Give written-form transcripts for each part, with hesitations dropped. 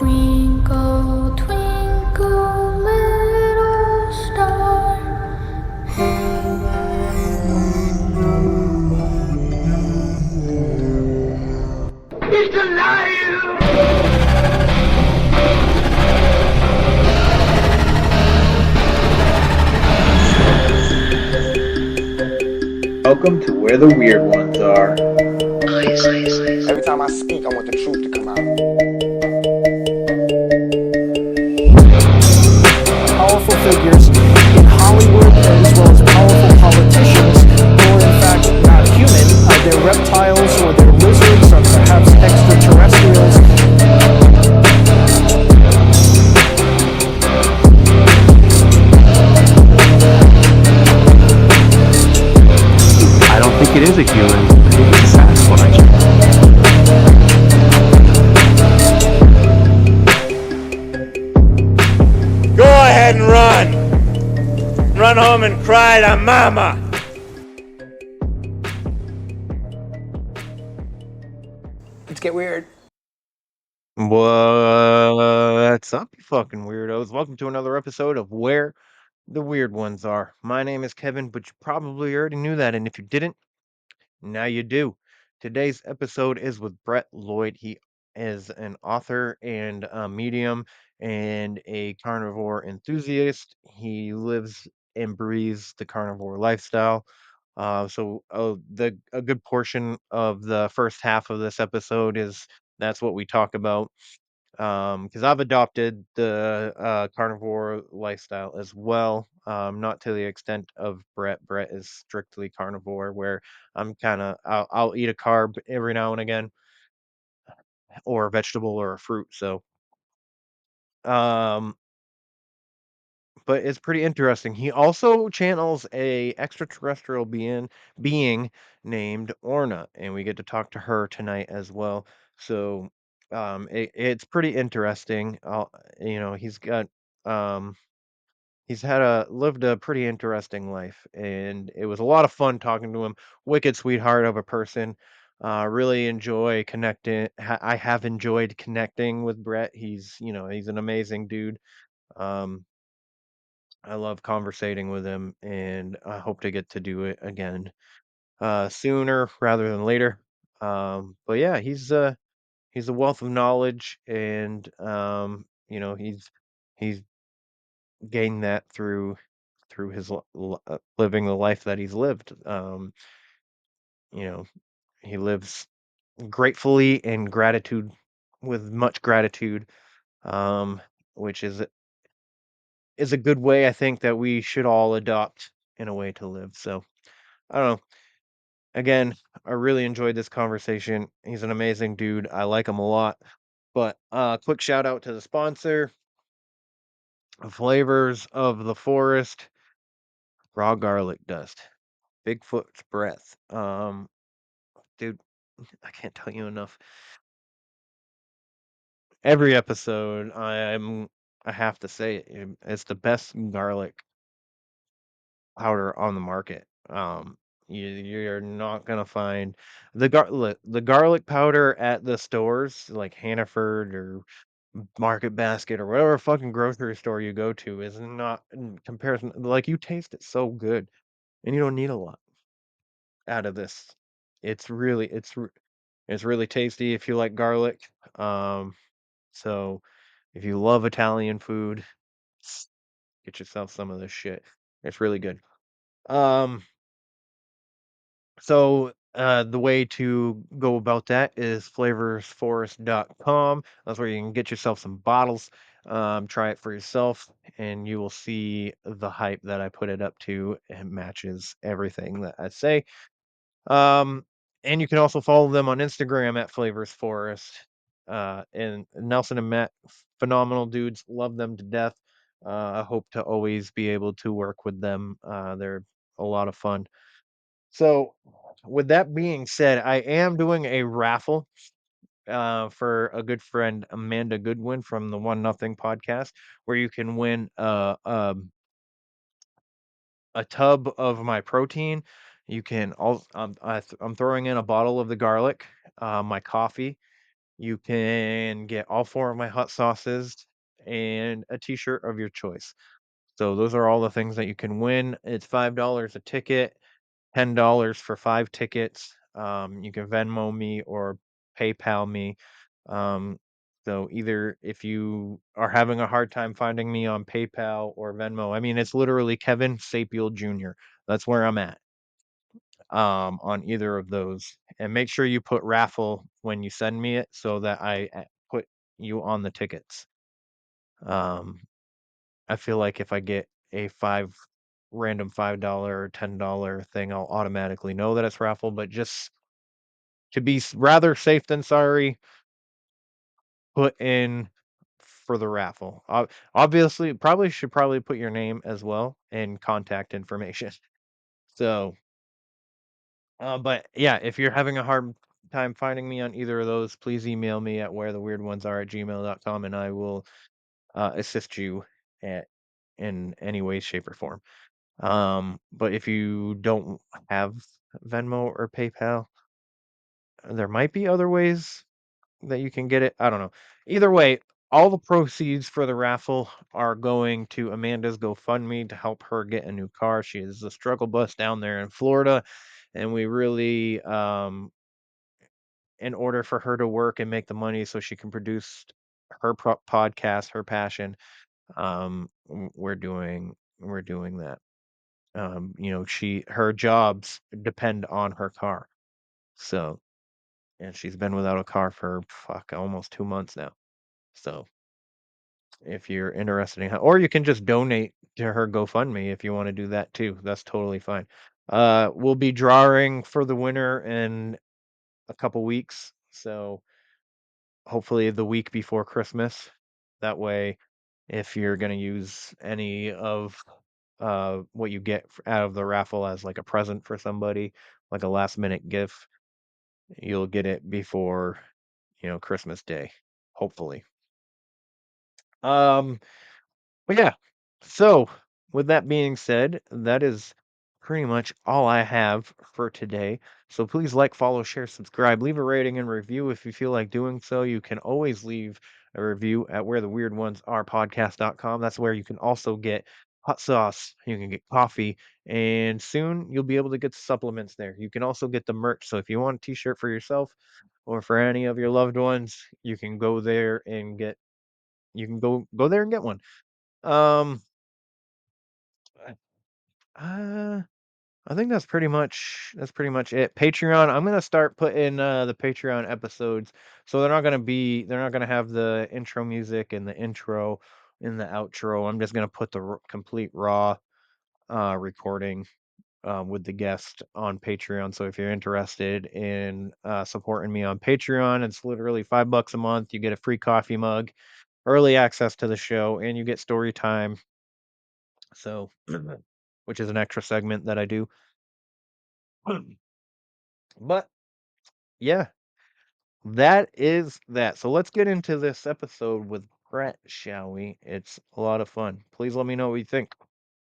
Twinkle, twinkle, little star, how I He's alive! Welcome to where the weird ones are. Every time I speak, I want the truth to come out. Powerful figures in Hollywood as well as powerful politicians who are in fact not human. They're reptiles or they're lizards or perhaps extraterrestrials. I don't think it is a human. I think it's a Sasquatch. Go ahead and run. Run home and cry to mama. Let's get weird. What's up, you fucking weirdos? Welcome to another episode of Where the Weird Ones Are. My name is Kevin, but you probably already knew that, and if you didn't, now you do. Today's episode is with Brett Lloyd. He is an author and a medium and a carnivore enthusiast. He lives and breathes the carnivore lifestyle. A good portion of the first half of this episode is that's what we talk about. Because I've adopted the carnivore lifestyle as well. Not to the extent of Brett. Brett is strictly carnivore, where I'll eat a carb every now and again, or a vegetable or a fruit. Um, but it's pretty interesting. He also channels a extraterrestrial being named Orna, and we get to talk to her tonight as well. So it's pretty interesting. He's got um he's lived a pretty interesting life, and it was a lot of fun talking to him. Wicked sweetheart of a person. Really enjoy connecting. I have enjoyed connecting with Brett. He's an amazing dude. Um, I love conversating with him, and I hope to get to do it again sooner rather than later. But yeah, he's a wealth of knowledge, and he's gained that through his living the life that he's lived. You know, he lives gratefully and gratitude with much gratitude, um, which is a good way I think that we should all adopt in a way to live. So I don't know. Again, I really enjoyed this conversation. He's an amazing dude. I like him a lot. But quick shout out to the sponsor, Flavors of the Forest, raw garlic dust, Bigfoot's breath. Dude, I can't tell you enough. Every episode, I have to say it's the best garlic powder on the market. You're not gonna find the garlic powder at the stores like Hannaford or Market Basket or whatever fucking grocery store you go to is not in comparison. Like you taste it so good, and you don't need a lot out of this. It's really it's really tasty if you like garlic. Um, so if you love Italian food, get yourself some of this shit. It's really good. Um, the way to go about that is flavorsforest.com. That's where you can get yourself some bottles. Try it for yourself, and you will see the hype that I put it up to. It matches everything that I say. Um, and you can also follow them on Instagram at Flavors Forest. And Nelson and Matt, phenomenal dudes. Love them to death. I hope to always be able to work with them. They're a lot of fun. So, with that being said, I am doing a raffle for a good friend, Amanda Goodwin from the One Nothing podcast, where you can win a tub of my protein. You can also I'm throwing in a bottle of the garlic, my coffee. you can get all 4 of my hot sauces and a t-shirt of your choice. So those are all the things that you can win. It's $5 a ticket, $10 for 5 tickets. You can Venmo me or PayPal me. Um, so either if you are having a hard time finding me on PayPal or Venmo, I mean, it's literally Kevin Sapiel Jr. That's where I'm at, on either of those. And make sure you put raffle when you send me it so that I put you on the tickets. Um, I feel like if I get a random $5 or $10 thing, I'll automatically know that it's raffle, but just to be rather safe than sorry, put in for the raffle. Obviously, probably put your name as well and contact information. So, but yeah, if you're having a hard time finding me on either of those, please email me at wheretheweirdonesare@gmail.com and I will assist you at in any way, shape, or form. But if you don't have Venmo or PayPal, there might be other ways that you can get it. I don't know. Either way, all the proceeds for the raffle are going to Amanda's GoFundMe to help her get a new car. She is a struggle bus down there in Florida, and we really, in order for her to work and make the money so she can produce her podcast, her passion, we're doing that. Her jobs depend on her car. So, and she's been without a car for almost 2 months now. So, if you're interested in, or you can just donate to her GoFundMe if you want to do that too. That's totally fine. We'll be drawing for the winner in a couple weeks. So, hopefully the week before Christmas. That way, if you're going to use any of what you get out of the raffle as like a present for somebody, like a last minute gift, you'll get it before, Christmas Day, hopefully. Um, but yeah. So, with that being said, that is pretty much all I have for today. So please like, follow, share, subscribe, leave a rating and review if you feel like doing so. You can always leave a review at where the weird ones are podcast.com. That's where you can also get hot sauce, you can get coffee, and soon you'll be able to get supplements there. You can also get the merch. So if you want a t-shirt for yourself or for any of your loved ones, you can go there and get you can go there and get one. Um uh I think that's pretty much it. Patreon, I'm gonna start putting the Patreon episodes, so they're not gonna have the intro music and the intro and the outro. I'm just gonna put the complete raw recording with the guest on Patreon. So if you're interested in supporting me on Patreon, it's literally $5 a month. You get a free coffee mug, early access to the show, and you get story time. So, which is an extra segment that I do. But yeah, that is that. So let's get into this episode with Brett, shall we? It's a lot of fun. Please let me know what you think.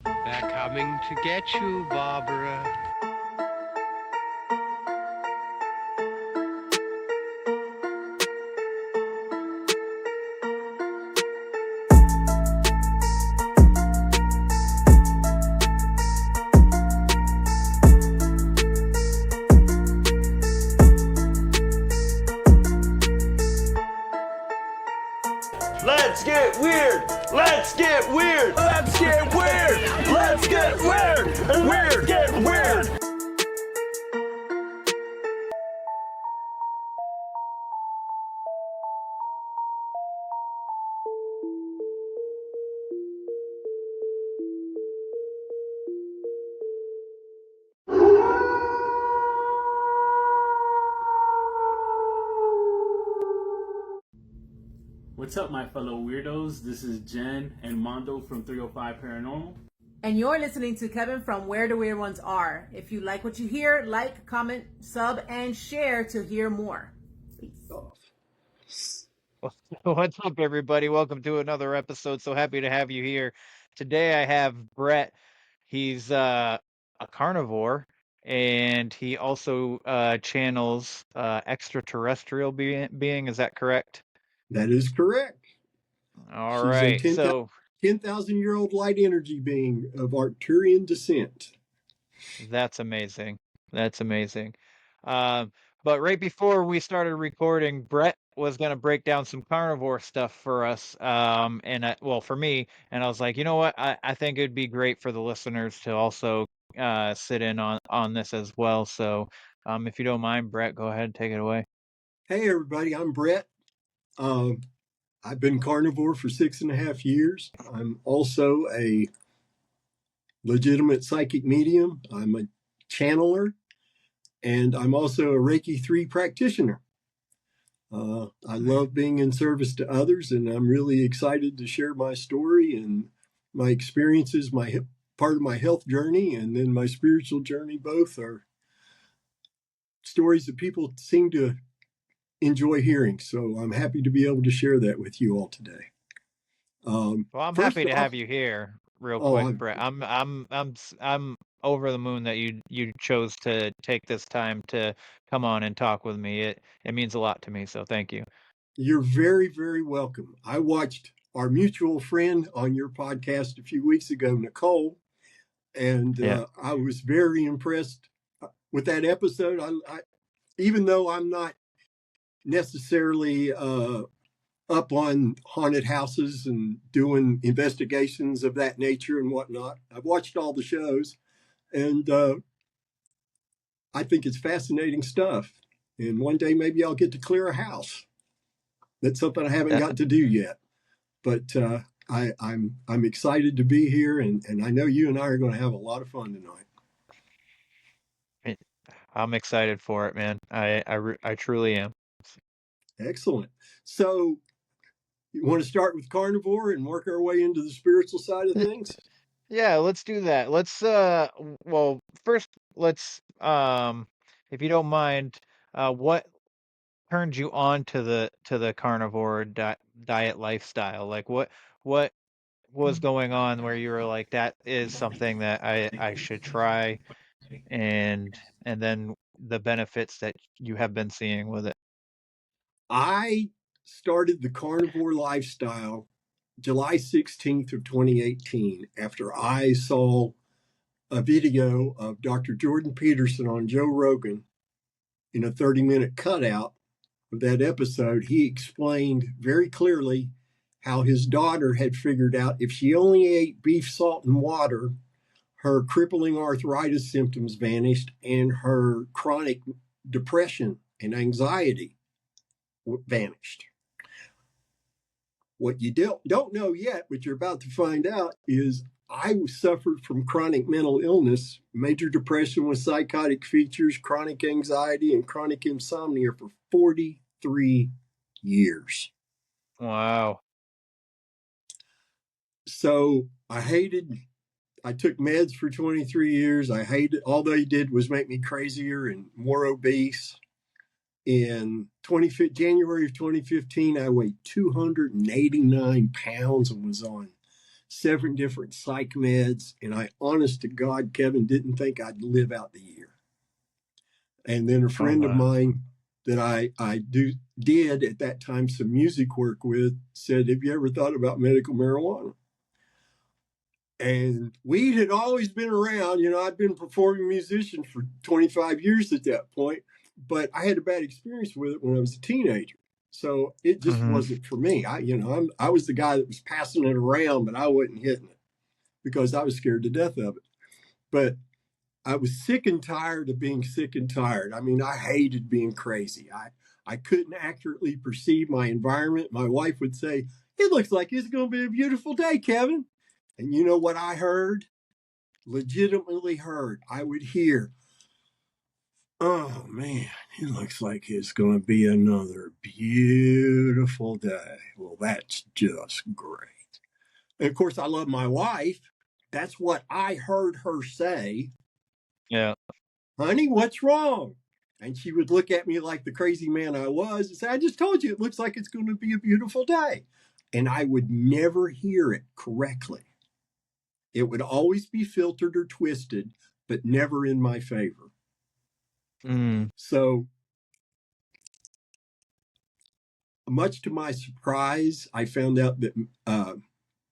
They're coming to get you, Barbara. Let's get weird. Let's get weird. Let's get weird. Let's get weird. Weird. Get weird. What's up, my fellow weirdos? This is Jen and Mondo from 305 Paranormal. And you're listening to Kevin from Where the Weird Ones Are. If you like what you hear, like, comment, sub, and share to hear more. Peace. What's up, everybody? Welcome to another episode. So happy to have you here. Today I have Brett. He's a carnivore, and he also channels extraterrestrial being. Is that correct? That is correct. All She's a right. So 10,000-year-old light energy being of Arcturian descent. that's amazing. That's amazing. Um, but right before we started recording, Brett was going to break down some carnivore stuff for us. Well, for me, and I was like, you know what? I think it'd be great for the listeners to also sit in on this as well. So, if you don't mind, Brett, go ahead and take it away. Hey, everybody, I'm Brett. I've been carnivore for 6.5 years. I'm also a legitimate psychic medium. I'm a channeler, and I'm also a Reiki 3 practitioner. I love being in service to others, and I'm really excited to share my story and my experiences, part of my health journey, and then my spiritual journey. Both are stories that people seem to enjoy hearing. So I'm happy to be able to share that with you all today. Well, I'm happy to have you here, real quick, Brett. I'm over the moon that you chose to take this time to come on and talk with me. It means a lot to me, so thank you. You're very, very welcome. I watched our mutual friend on your podcast a few weeks ago, Nicole, and I was very impressed with that episode. I even though I'm not necessarily up on haunted houses and doing investigations of that nature and whatnot, I've watched all the shows, and I think it's fascinating stuff. And one day maybe I'll get to clear a house. That's something I haven't got to do yet. But I'm excited to be here, and I know you and I are going to have a lot of fun tonight. I'm excited for it, man. I truly am. Excellent. So you want to start with carnivore and work our way into the spiritual side of things? Yeah, let's do that. Let's well, first let's if you don't mind, what turned you on to the carnivore diet lifestyle? Like what was going on where you were like, that is something that I should try, and then the benefits that you have been seeing with it? I started the carnivore lifestyle July 16th of 2018 after I saw a video of Dr. Jordan Peterson on Joe Rogan. In a 30-minute cutout of that episode, he explained very clearly how his daughter had figured out if she only ate beef, salt, and water, her crippling arthritis symptoms vanished and her chronic depression and anxiety vanished. What you don't know yet, but you're about to find out, is I suffered from chronic mental illness, major depression with psychotic features, chronic anxiety, and chronic insomnia for 43 years. Wow. So I took meds for 23 years. I hated, all they did was make me crazier and more obese. In January of 2015, I weighed 289 pounds and was on 7 different psych meds. And I, honest to God, Kevin, didn't think I'd live out the year. And then a friend of mine that I did at that time some music work with said, "Have you ever thought about medical marijuana?" And weed had always been around. You know, I'd been a performing musician for 25 years at that point, but I had a bad experience with it when I was a teenager. So it just wasn't for me. I was the guy that was passing it around, but I wasn't hitting it because I was scared to death of it. But I was sick and tired of being sick and tired. I mean, I hated being crazy. I couldn't accurately perceive my environment. My wife would say, "It looks like it's going to be a beautiful day, Kevin." And you know what I heard? Legitimately heard. I would hear, "Oh man, it looks like it's going to be another beautiful day." Well, that's just great. And of course, I love my wife. That's what I heard her say. Yeah. "Honey, what's wrong?" And she would look at me like the crazy man I was and say, "I just told you it looks like it's going to be a beautiful day." And I would never hear it correctly. It would always be filtered or twisted, but never in my favor. So much to my surprise, I found out that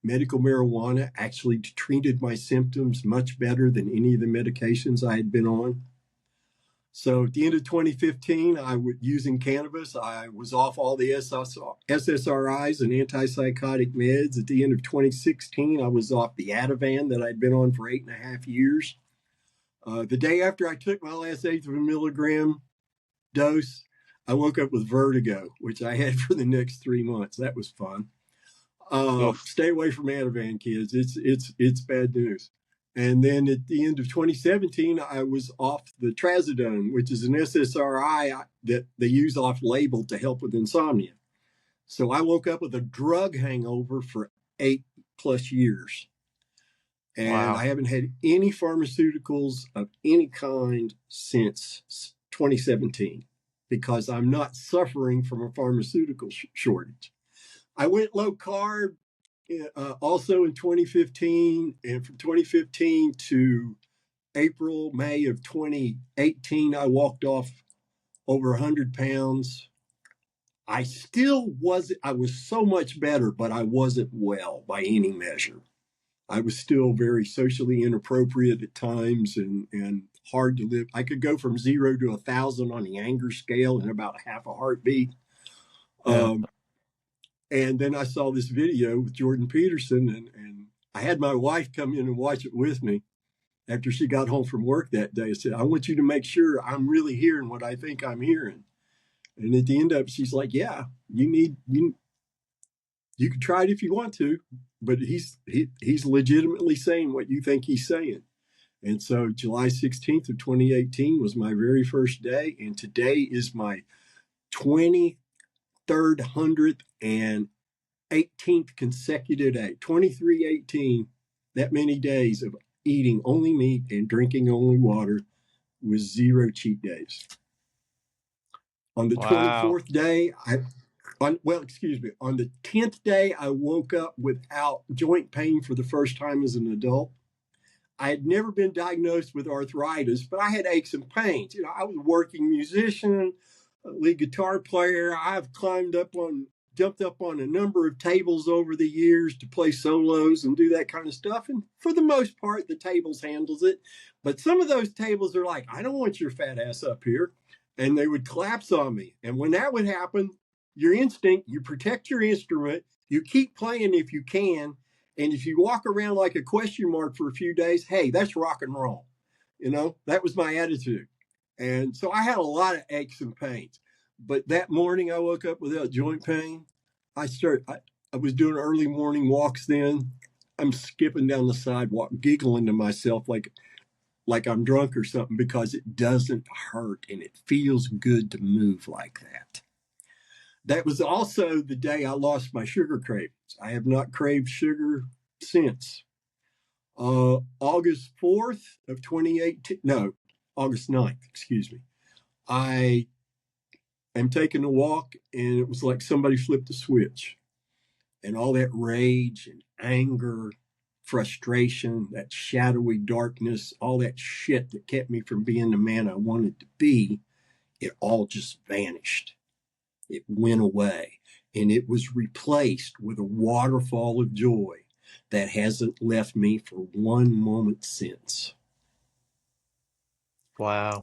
medical marijuana actually treated my symptoms much better than any of the medications I had been on. So at the end of 2015, I was using cannabis. I was off all the SSRIs and antipsychotic meds. At the end of 2016, I was off the Ativan that I'd been on for 8.5 years. The day after I took my last eighth of a milligram dose, I woke up with vertigo, which I had for the next 3 months. That was fun. Stay away from Ativan, kids. It's bad news. And then at the end of 2017, I was off the trazodone, which is an SSRI that they use off label to help with insomnia. So I woke up with a drug hangover for 8+ years. And I haven't had any pharmaceuticals of any kind since 2017 because I'm not suffering from a pharmaceutical shortage. I went low carb also in 2015, and from 2015 to May of 2018, I walked off over 100 pounds. I was so much better, but I wasn't well by any measure. I was still very socially inappropriate at times and hard to live. I could go from 0 to 1,000 on the anger scale in about half a heartbeat. Yeah. And then I saw this video with Jordan Peterson, and I had my wife come in and watch it with me after she got home from work that day. I said, I want you to make sure I'm really hearing what I think I'm hearing. And at the end of it, she's like, yeah, you can try it if you want to, but he's legitimately saying what you think he's saying. And so July 16th of 2018 was my very first day. And today is my 23rd, 100th, and 18th consecutive day, 2318, that many days of eating only meat and drinking only water with 0 cheat days. On the 24th day, on the 10th day, I woke up without joint pain for the first time as an adult. I had never been diagnosed with arthritis, but I had aches and pains. I was a working musician, a lead guitar player. I've jumped up on a number of tables over the years to play solos and do that kind of stuff. And for the most part, the tables handles it. But some of those tables are like, I don't want your fat ass up here. And they would collapse on me. And when that would happen, your instinct, you protect your instrument, you keep playing if you can. And if you walk around like a question mark for a few days, hey, that's rock and roll. That was my attitude. And so I had a lot of aches and pains. But that morning I woke up without joint pain. I was doing early morning walks then. I'm skipping down the sidewalk, giggling to myself like I'm drunk or something because it doesn't hurt and it feels good to move like that. That was also the day I lost my sugar cravings. I have not craved sugar since. August 4th of 2018, no, August 9th, excuse me. I am taking a walk and it was like somebody flipped a switch. And all that rage and anger, frustration, that shadowy darkness, all that shit that kept me from being the man I wanted to be, it all just vanished. It went away, and it was replaced with a waterfall of joy that hasn't left me for one moment since. Wow.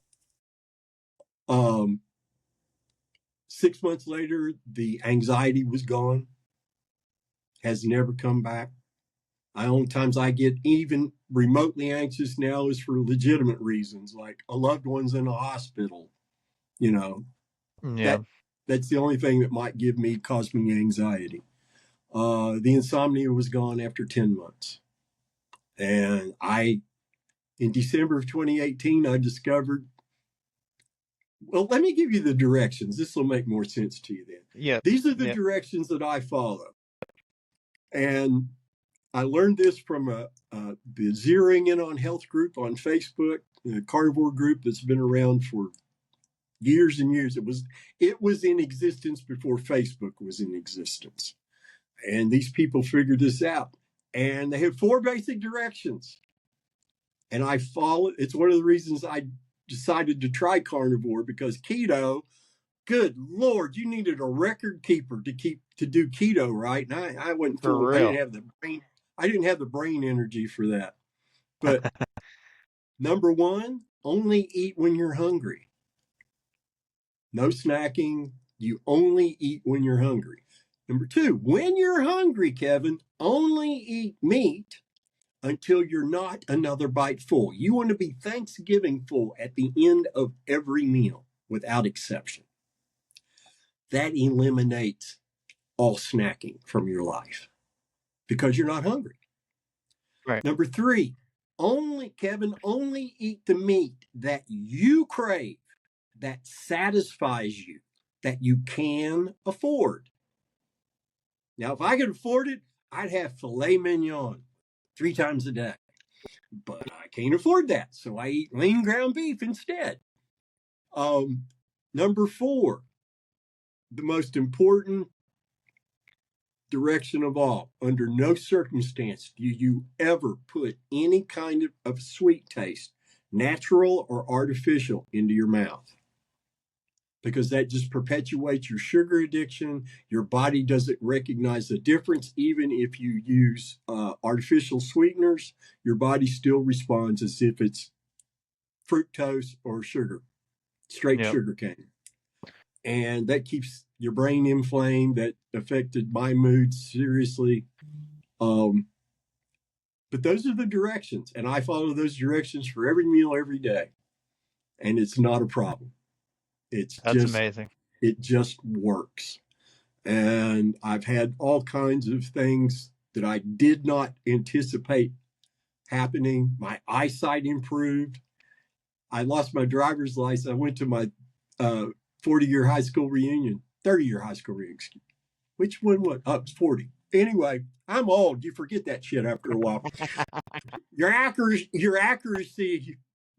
6 months later, the anxiety was gone, has never come back. The only times I get even remotely anxious now is for legitimate reasons, like a loved one's in a hospital. Yeah. That's the only thing that might cause me anxiety. The insomnia was gone after 10 months. And in December of 2018, I discovered, well, let me give you the directions. This will make more sense to you then. Yeah. These are the directions that I follow. And I learned this from the Zeroing In on Health group on Facebook, the carnivore group that's been around for years and years. It was in existence before Facebook was in existence. And these people figured this out. And they have 4 basic directions. And I follow. It's one of the reasons I decided to try carnivore because keto, good Lord, you needed a record keeper to do keto, right? And I wasn't For I didn't real. have the brain. I didn't have the brain energy for that. But number one, only eat when you're hungry. No snacking. You only eat when you're hungry. Number two, when you're hungry, Kevin, only eat meat until you're not another bite full. You want to be Thanksgiving full at the end of every meal, without exception. That eliminates all snacking from your life because you're not hungry. Right. Number three, Kevin, only eat the meat that you crave, that satisfies you, that you can afford. Now, if I could afford it, I'd have filet mignon 3 times a day. But I can't afford that, so I eat lean ground beef instead. Number four, the most important direction of all. Under no circumstance do you ever put any kind of sweet taste, natural or artificial, into your mouth, because that just perpetuates your sugar addiction. Your body doesn't recognize the difference. Even if you use artificial sweeteners, your body still responds as if it's fructose or sugar, straight sugar cane. And that keeps your brain inflamed. That affected my mood seriously. But those are the directions, and I follow those directions for every meal every day, and it's not a problem. That's amazing. It just works. And I've had all kinds of things that I did not anticipate happening. My eyesight improved. I lost my driver's license. I went to my 40-year high school reunion, 30-year high school reunion. Which one was? Oh, it was 40. Anyway, I'm old. You forget that shit after a while. Your accuracy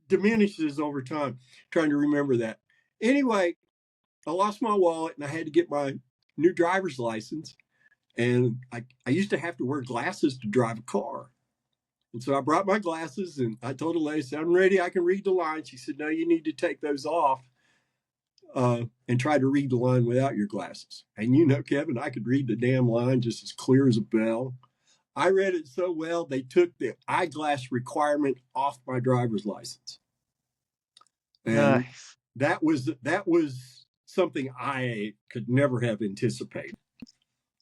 diminishes over time. Trying to remember that. Anyway, I lost my wallet and I had to get my new driver's license. And I used to have to wear glasses to drive a car. And so I brought my glasses and I told the lady, I'm ready. I can read the line. She said, no, you need to take those off and try to read the line without your glasses. And you know, Kevin, I could read the damn line just as clear as a bell. I read it so well, they took the eyeglass requirement off my driver's license. And nice. that was something I could never have anticipated.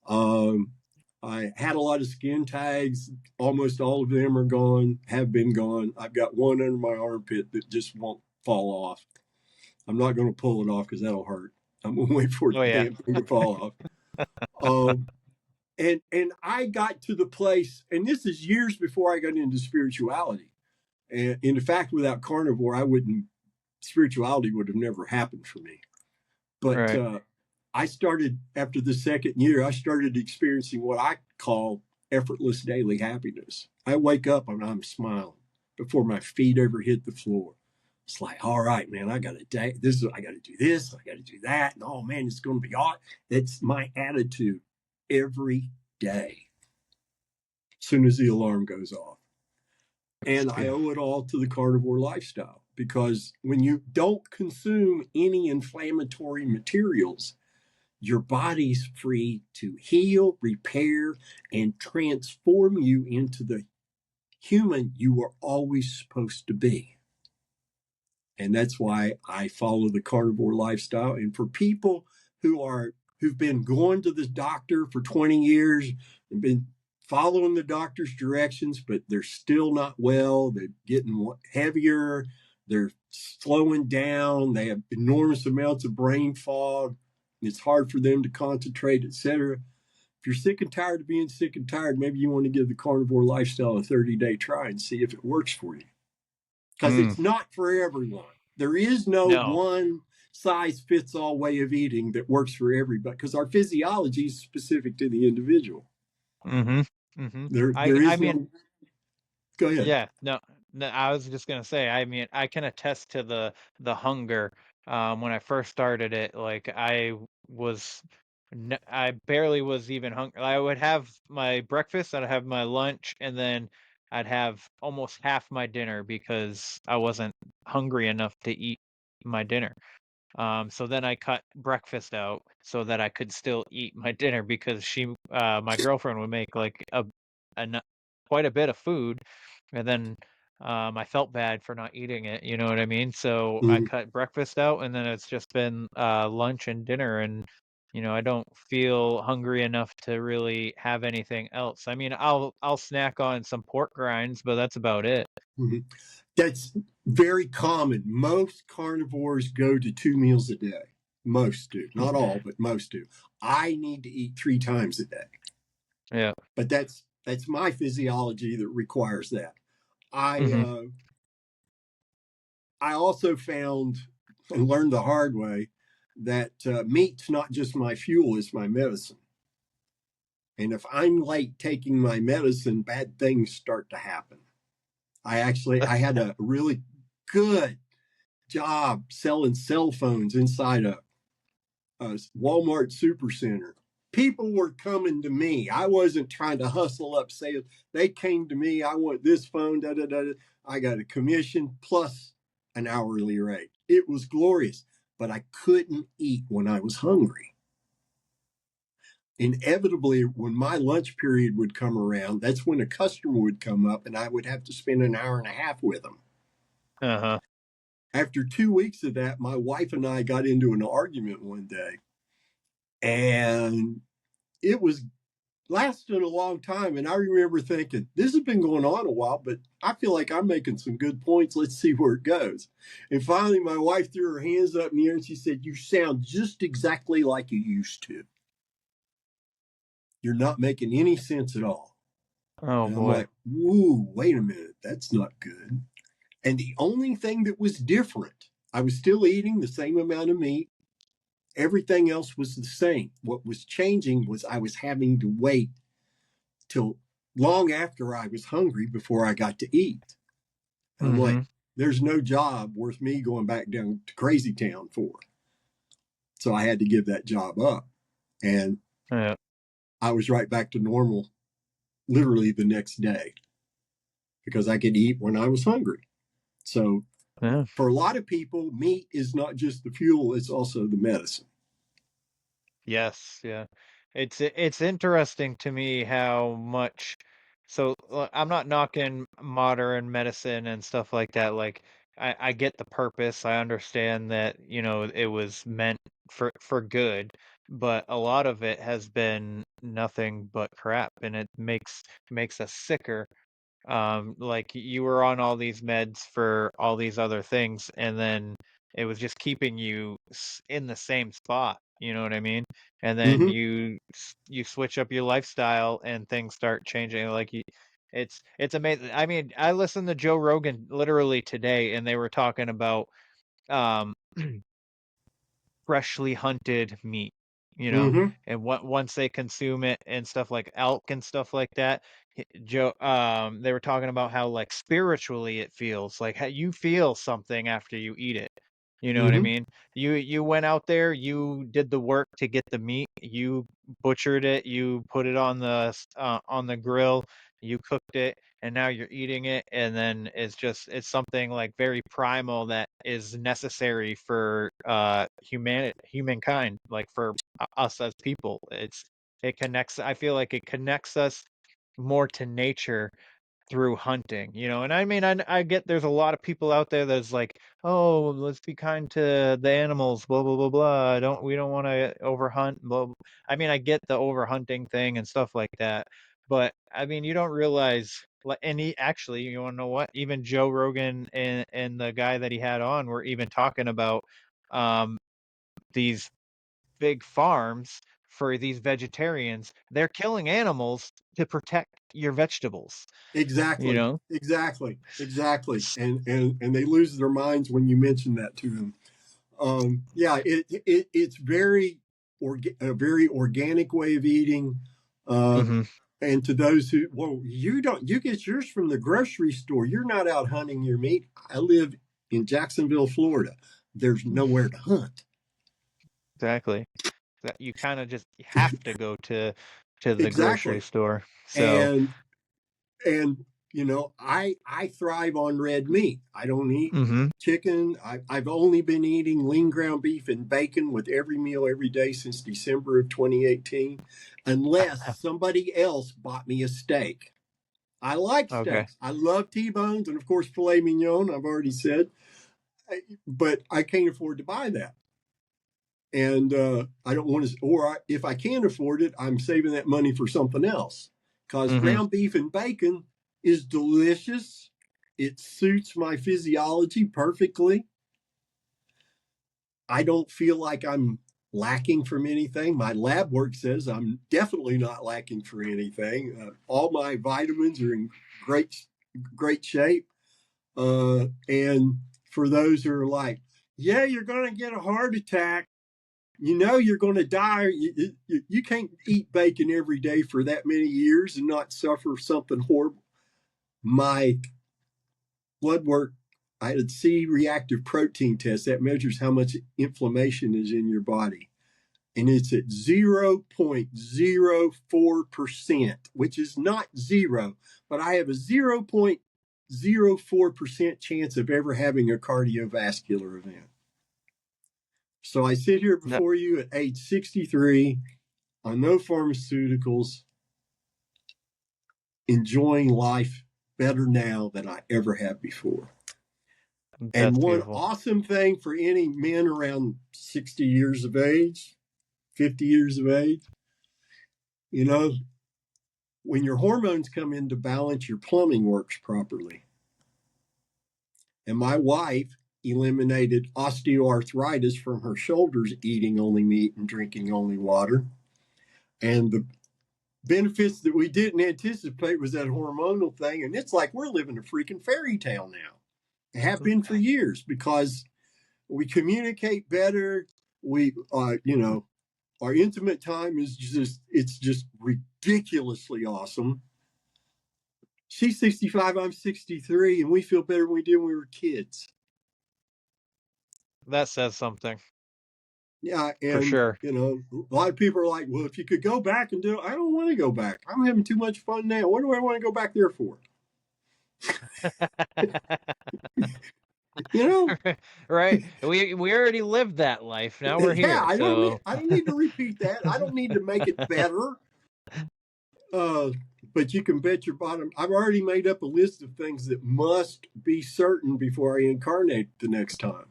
I had a lot of skin tags. Almost all of them are gone, have been gone. I've got one under my armpit that just won't fall off. I'm not going to pull it off because that'll hurt. I'm going to wait for the damn thing to fall off. And I got to the place, and this is years before I got into spirituality. And in fact, without carnivore, spirituality would have never happened for me. But I started, after the second year, I started experiencing what I call effortless daily happiness. I wake up and I'm smiling before my feet ever hit the floor. It's like, all right, man, I got to do this, I got to do that. And oh man, it's going to be all. That's my attitude every day. As soon as the alarm goes off. And I owe it all to the carnivore lifestyle, because when you don't consume any inflammatory materials, your body's free to heal, repair, and transform you into the human you were always supposed to be. And that's why I follow the carnivore lifestyle. And for people who've been going to the doctor for 20 years and been following the doctor's directions, but they're still not well, they're getting heavier, they're slowing down, they have enormous amounts of brain fog, it's hard for them to concentrate, etc. If you're sick and tired of being sick and tired, maybe you want to give the carnivore lifestyle a 30-day try and see if it works for you. Because it's not for everyone. There is no one size fits all way of eating that works for everybody, because our physiology is specific to the individual. There is no. Go ahead. Yeah, no, I was just gonna say, I mean, I can attest to the hunger. When I first started it, like I barely was even hungry. I would have my breakfast, I'd have my lunch, and then I'd have almost half my dinner because I wasn't hungry enough to eat my dinner. So then I cut breakfast out so that I could still eat my dinner because my girlfriend would make like quite a bit of food, and then I felt bad for not eating it. You know what I mean? So I Mhm. cut breakfast out, and then it's just been lunch and dinner, and I don't feel hungry enough to really have anything else. I mean, I'll snack on some pork rinds, but that's about it. Mhm. That's very common. Most carnivores go to 2 meals a day. Most do. Not all, but most do. I need to eat 3 times a day. Yeah. But that's my physiology that requires that. I hmm I also found and learned the hard way that meat's not just my fuel, it's my medicine. And if I'm late taking my medicine, bad things start to happen. I had a really good job selling cell phones inside a Walmart supercenter. People were coming to me. I wasn't trying to hustle up sales. They came to me. I want this phone. Da da da. I got a commission plus an hourly rate. It was glorious, but I couldn't eat when I was hungry. Inevitably, when my lunch period would come around, that's when a customer would come up and I would have to spend an hour and a half with them. Uh-huh. After 2 weeks of that, my wife and I got into an argument one day, and it was lasted a long time. And I remember thinking, this has been going on a while, but I feel like I'm making some good points. Let's see where it goes. And finally, my wife threw her hands up in the air and she said, you sound just exactly like you used to. You're not making any sense at all. Oh And I'm boy. like, whoa, wait a minute. That's not good. And the only thing that was different, I was still eating the same amount of meat. Everything else was the same. What was changing was I was having to wait till long after I was hungry before I got to eat. And I'm like, hmm there's no job worth me going back down to Crazy Town for. So I had to give that job up. And Yeah. I was right back to normal literally the next day because I could eat when I was hungry. So Yeah. for a lot of people, meat is not just the fuel, it's also the medicine. Yes, yeah. It's interesting to me how much I'm not knocking modern medicine and stuff like that. Like I get the purpose. I understand that, it was meant for good, but a lot of it has been nothing but crap, and it makes us sicker. Like you were on all these meds for all these other things, and then it was just keeping you in the same spot. You know what I mean? And then Mm-hmm. you switch up your lifestyle, and things start changing. Like it's amazing. I mean, I listened to Joe Rogan literally today, and they were talking about um freshly hunted meat, Mm-hmm. and once they consume it and stuff like elk and stuff like that, they were talking about how like spiritually it feels, like how you feel something after you eat it. You know what I Mm-hmm. mean? You went out there, you did the work to get the meat, you butchered it, you put it on the grill, you cooked it, and now you're eating it, and then it's something like very primal that is necessary for humankind, like for us as people. It connects, I feel like it connects us more to nature through hunting, and I mean, I get there's a lot of people out there that's like, oh, let's be kind to the animals, blah blah blah blah. We don't want to overhunt, blah, blah. I mean, I get the overhunting thing and stuff like that, but I mean, you don't realize. And he actually, you want to know what? Even Joe Rogan and the guy that he had on were even talking about um, these big farms for these vegetarians. They're killing animals to protect your vegetables. You Exactly. know? Exactly. Exactly. And they lose their minds when you mention that to them. Yeah, it's a very organic way of eating. Uh, hmm and to those who, well, you get yours from the grocery store. You're not out hunting your meat. I live in Jacksonville, Florida. There's nowhere to hunt. Exactly. That you kind of just have to go to the grocery Exactly. store. So, And and You know, I thrive on red meat. I don't eat Mm-hmm. chicken. I've only been eating lean ground beef and bacon with every meal every day since December of 2018, unless somebody else bought me a steak. I like Okay. steaks. I love T-bones and, of course, filet mignon, I've already said, but I can't afford to buy that. And I don't want to, if I can afford it, I'm saving that money for something else. Because Mm-hmm. ground beef and bacon is delicious. It suits my physiology perfectly. I don't feel like I'm lacking from anything. My lab work says I'm definitely not lacking for anything. All my vitamins are in great shape. And for those who are like, yeah, you're going to get a heart attack, you know you're going to die. You can't eat bacon every day for that many years and not suffer something horrible. My blood work, I had a C-reactive protein test that measures how much inflammation is in your body. And it's at 0.04%, which is not zero, but I have a 0.04% chance of ever having a cardiovascular event. So I sit here before you at age 63 on no pharmaceuticals, enjoying life better now than I ever have before. That's and one beautiful. awesome thing for any men around 60 years of age, 50 years of age, you know, when your hormones come into balance, your plumbing works properly. And my wife eliminated osteoarthritis from her shoulders, eating only meat and drinking only water. And the benefits that we didn't anticipate was that hormonal thing. And it's like we're living a freaking fairy tale now. Have been for years, because we communicate better. We, our intimate time is just ridiculously awesome. She's 65, I'm 63, and we feel better than we did when we were kids. That says something. Yeah, For and sure. a lot of people are like, well, if you could go back and do it, I don't want to go back. I'm having too much fun now. What do I want to go back there for? Right. We already lived that life. Now we're Yeah, here. I So don't need to repeat that. I don't need to make it better. But you can bet your bottom. I've already made up a list of things that must be certain before I incarnate the next time.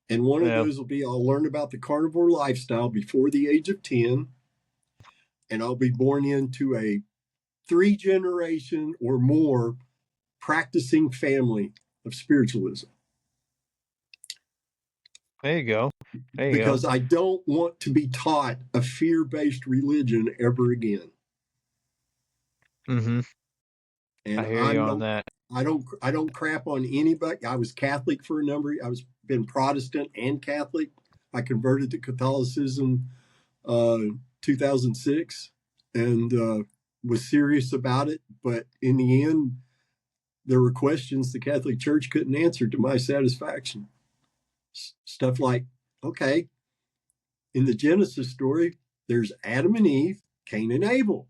And one of those will be I'll learn about the carnivore lifestyle before the age of 10. And I'll be born into a 3-generation or more practicing family of spiritualism. there you go. Because I don't want to be taught a fear-based religion ever again. Mm-hmm. And I hear you on that. I don't crap on anybody. I was Catholic for a number. I was been Protestant and Catholic. I converted to Catholicism 2006 and was serious about it. But in the end, there were questions the Catholic Church couldn't answer to my satisfaction. Stuff like, okay, in the Genesis story, there's Adam and Eve, Cain and Abel.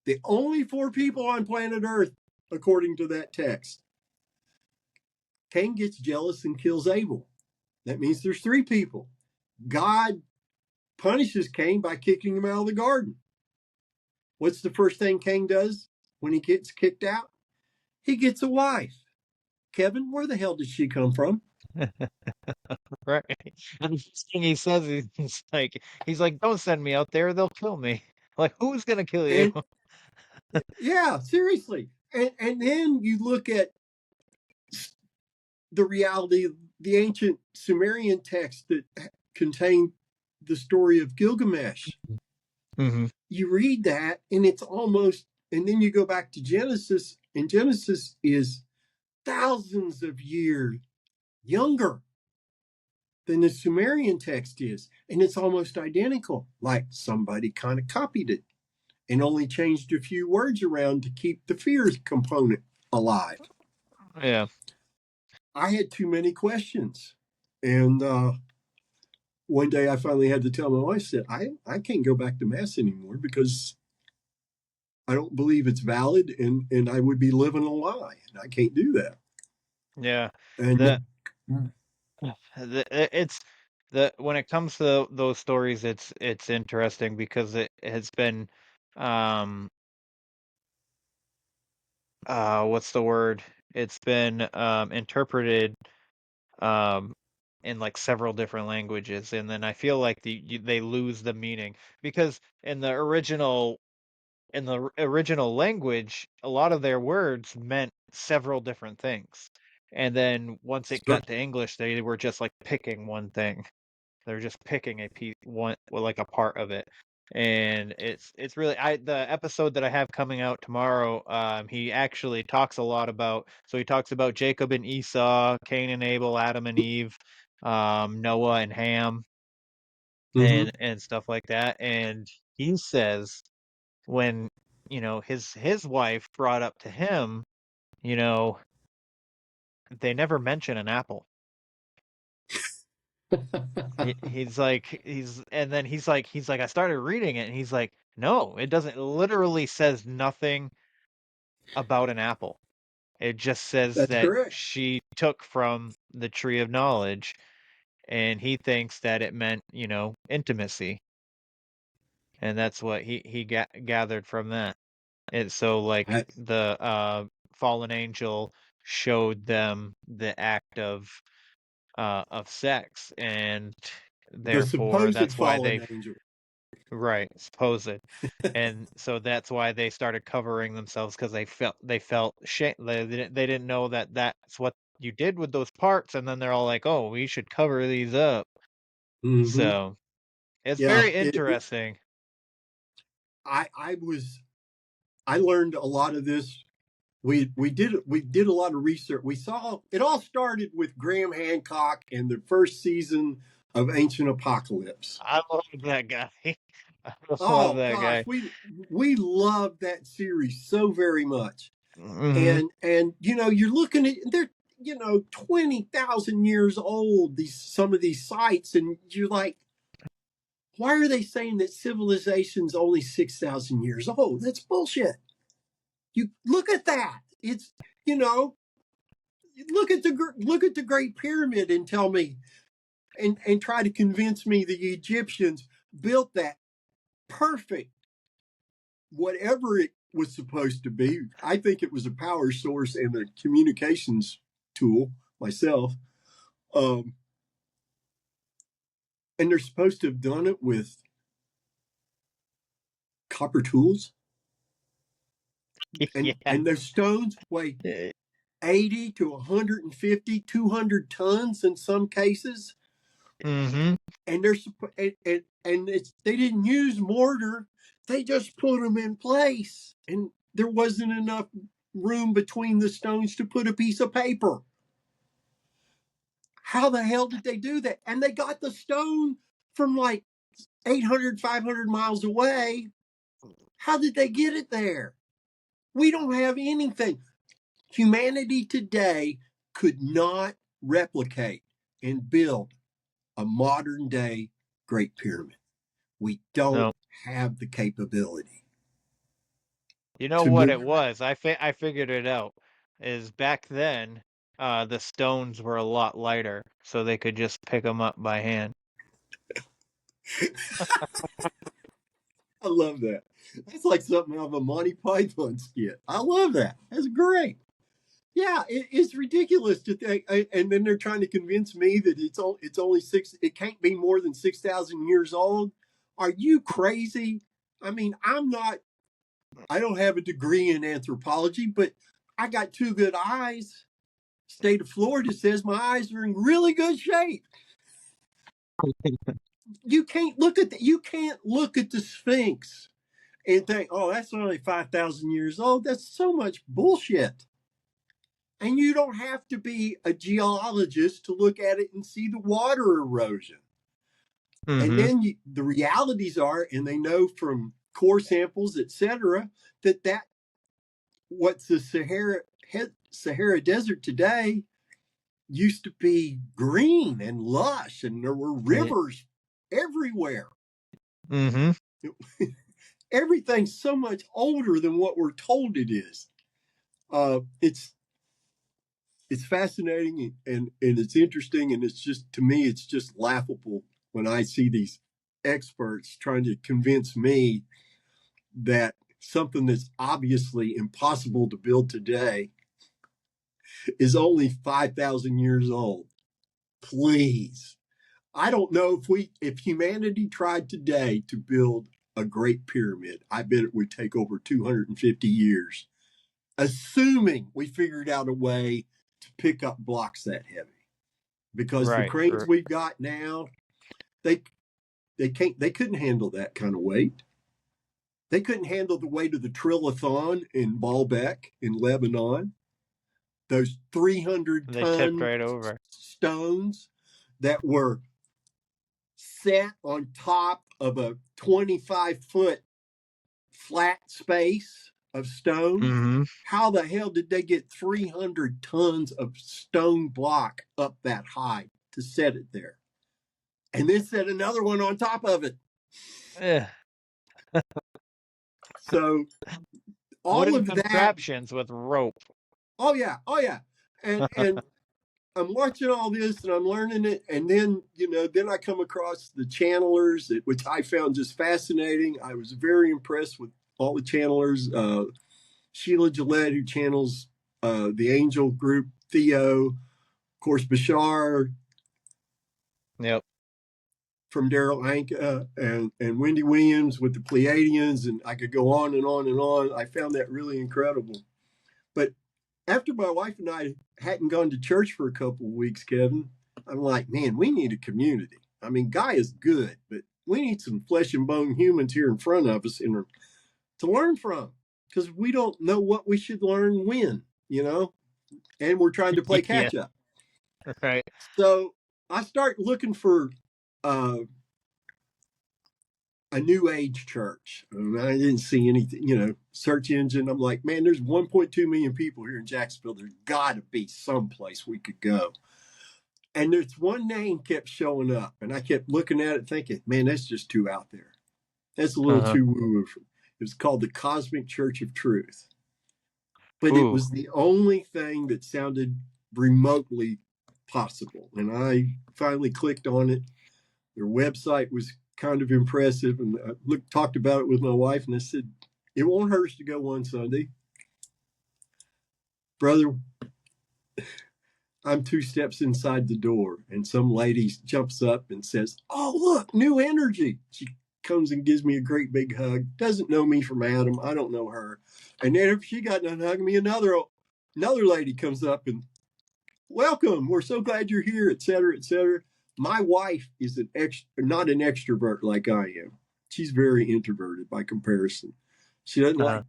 The only 4 people on planet Earth, according to that text. Cain gets jealous and kills Abel. That means there's 3 people. God punishes Cain by kicking him out of the garden. What's the first thing Cain does when he gets kicked out? He gets a wife. Kevin, where the hell did she come from? Right. And the first thing he says, he's like, don't send me out there, they'll kill me. Like, who's gonna kill you? Yeah, seriously. And then you look at the reality of the ancient Sumerian text that contained the story of Gilgamesh. Mm-hmm. You read that and it's almost, and then you go back to Genesis, and Genesis is thousands of years younger than the Sumerian text is. And it's almost identical, like somebody kind of copied it and only changed a few words around to keep the fear component alive. Yeah. I had too many questions. And one day I finally had to tell my wife, I said, I can't go back to Mass anymore because I don't believe it's valid, and I would be living a lie, and I can't do that. Yeah. And It's when it comes to those stories, it's interesting because it has been, what's the word? It's been interpreted in like several different languages, and then I feel like they lose the meaning because in the original language, a lot of their words meant several different things. And then once it got to English, they were just like picking one thing. They're just picking a piece, one, well, like a part of it. And it's really the episode that I have coming out tomorrow, he actually talks a lot about, so he talks about Jacob and Esau, Cain and Abel, Adam and Eve, Noah and Ham, and stuff like that. And he says when, his wife brought up to him, they never mention an apple. He's like, and then he's like, I started reading it, and he's like, no, it doesn't. It literally says nothing about an apple. It just says that's that correct. she took from the tree of knowledge, and he thinks that it meant, intimacy, and that's what he gathered from that. And so, like, the fallen angel showed them the act of sex, and The therefore supposed that's why fallen angel. right, supposed, and so that's why they started covering themselves because they felt shame. They didn't know that that's what you did with those parts, and then they're all like, oh, we should cover these up. So it's Yeah, very interesting. I learned a lot of this. We did a lot of research. We saw it all started with Graham Hancock and the first season of Ancient Apocalypse. I love that guy. I love Oh that gosh, guy. we loved that series so very much. Mhm. And you're looking at, they're 20,000 years old, some of these sites, and you're like, why are they saying that civilization's only 6,000 years old? That's bullshit. You look at that. It's, look at the Great Pyramid and tell me, and try to convince me the Egyptians built that perfect, whatever it was supposed to be. I think it was a power source and a communications tool myself. And they're supposed to have done it with copper tools. And, Yeah. and those stones weigh 80 to 150, 200 tons in some cases. Mm-hmm. And they're they didn't use mortar. They just put them in place, and there wasn't enough room between the stones to put a piece of paper. How the hell did they do that? And they got the stone from like 800, 500 miles away. How did they get it there? We don't have anything. Humanity today could not replicate and build a modern day Great Pyramid. We don't have the capability. You know what it was? I figured it out. Is back then, the stones were a lot lighter, so they could just pick them up by hand. I love that. That's like something out of a Monty Python skit. I love that. That's great. Yeah, it's ridiculous to think. And then they're trying to convince me that it's only six. It can't be more than 6,000 years old. Are you crazy? I mean, I don't have a degree in anthropology, but I got two good eyes. State of Florida says my eyes are in really good shape. You can't look at the Sphinx and think, oh, that's only 5,000 years old. That's so much bullshit. And you don't have to be a geologist to look at it and see the water erosion. And then the realities are, and they know from core samples, etc., that what's the Sahara Desert today used to be green and lush, and there were rivers everywhere. Mm-hmm. everything's so much older than what we're told it is. It's fascinating and it's interesting, and it's just, to me, it's just laughable when I see these experts trying to convince me that something that's obviously impossible to build today is only 5,000 years old. Please. I don't know if humanity tried today to build a great pyramid, I bet it would take over 250 years, assuming we figured out a way to pick up blocks that heavy. Because the cranes we've got now, they couldn't handle that kind of weight. They couldn't handle the weight of the trilithon in Baalbek in Lebanon. Those 300-ton stones that were set on top of a 25-foot flat space of stone. Mm-hmm. How the hell did they get 300 tons of stone block up that high to set it there? And then set another one on top of it. Yeah. So all of that contraptions with rope. Oh yeah. And I'm watching all this and I'm learning it, and then then I come across the channelers, which I found just fascinating. I was very impressed with all the channelers. Sheila Gillette, who channels the Angel group, Theo, of course, Bashar. Yep. From Daryl Anka and Wendy Williams with the Pleiadians, and I could go on and on and on. I found that really incredible. But after my wife and I hadn't gone to church for a couple of weeks, Kevin, I'm like, man, we need a community. I mean, Guy is good, but we need some flesh and bone humans here in front of us to learn from, because we don't know what we should learn when, and we're trying to play catch up. Right. So I start looking for a new age church. And I didn't see anything, search engine. I'm like, man, there's 1.2 million people here in Jacksonville. There's got to be someplace we could go. And there's one name kept showing up, and I kept looking at it thinking, man, that's just too out there. That's a little too woo-woo. It was called the Cosmic Church of Truth. But it was the only thing that sounded remotely possible. And I finally clicked on it. Their website was kind of impressive, and I talked about it with my wife, and I said, it won't hurt us to go one Sunday. Brother, I'm 2 steps inside the door, and some lady jumps up and says, oh, look, new energy. She comes and gives me a great big hug, doesn't know me from Adam, I don't know her. And then after she got done hugging me, another lady comes up and, welcome, we're so glad you're here, et cetera, et cetera. My wife is not an extrovert like I am. She's very introverted by comparison. She doesn't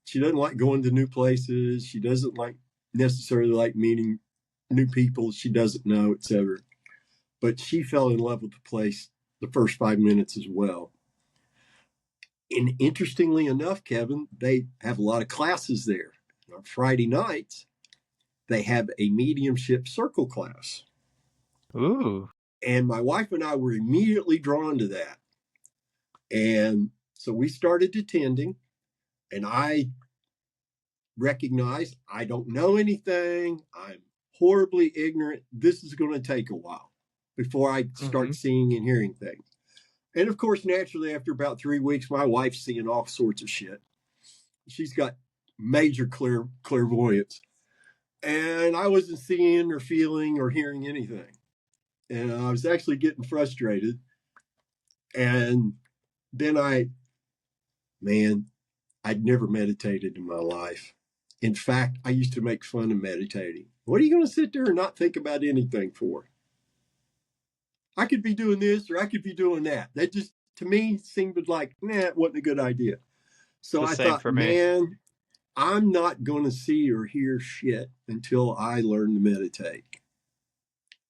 she doesn't like going to new places. She doesn't necessarily like meeting new people she doesn't know, etc. But she fell in love with the place the first 5 minutes as well. And interestingly enough, Kevin, they have a lot of classes there. On Friday nights, they have a mediumship circle class. Ooh. And my wife and I were immediately drawn to that. And so we started attending, and I recognized I don't know anything. I'm horribly ignorant. This is going to take a while before I start seeing and hearing things. And of course, naturally, after about 3 weeks, my wife's seeing all sorts of shit. She's got major clairvoyance. And I wasn't seeing or feeling or hearing anything. And I was actually getting frustrated. And then I'd never meditated in my life. In fact, I used to make fun of meditating. What are you going to sit there and not think about anything for? I could be doing this or I could be doing that. That just, to me, seemed like, it wasn't a good idea. So I thought, man, I'm not going to see or hear shit until I learn to meditate.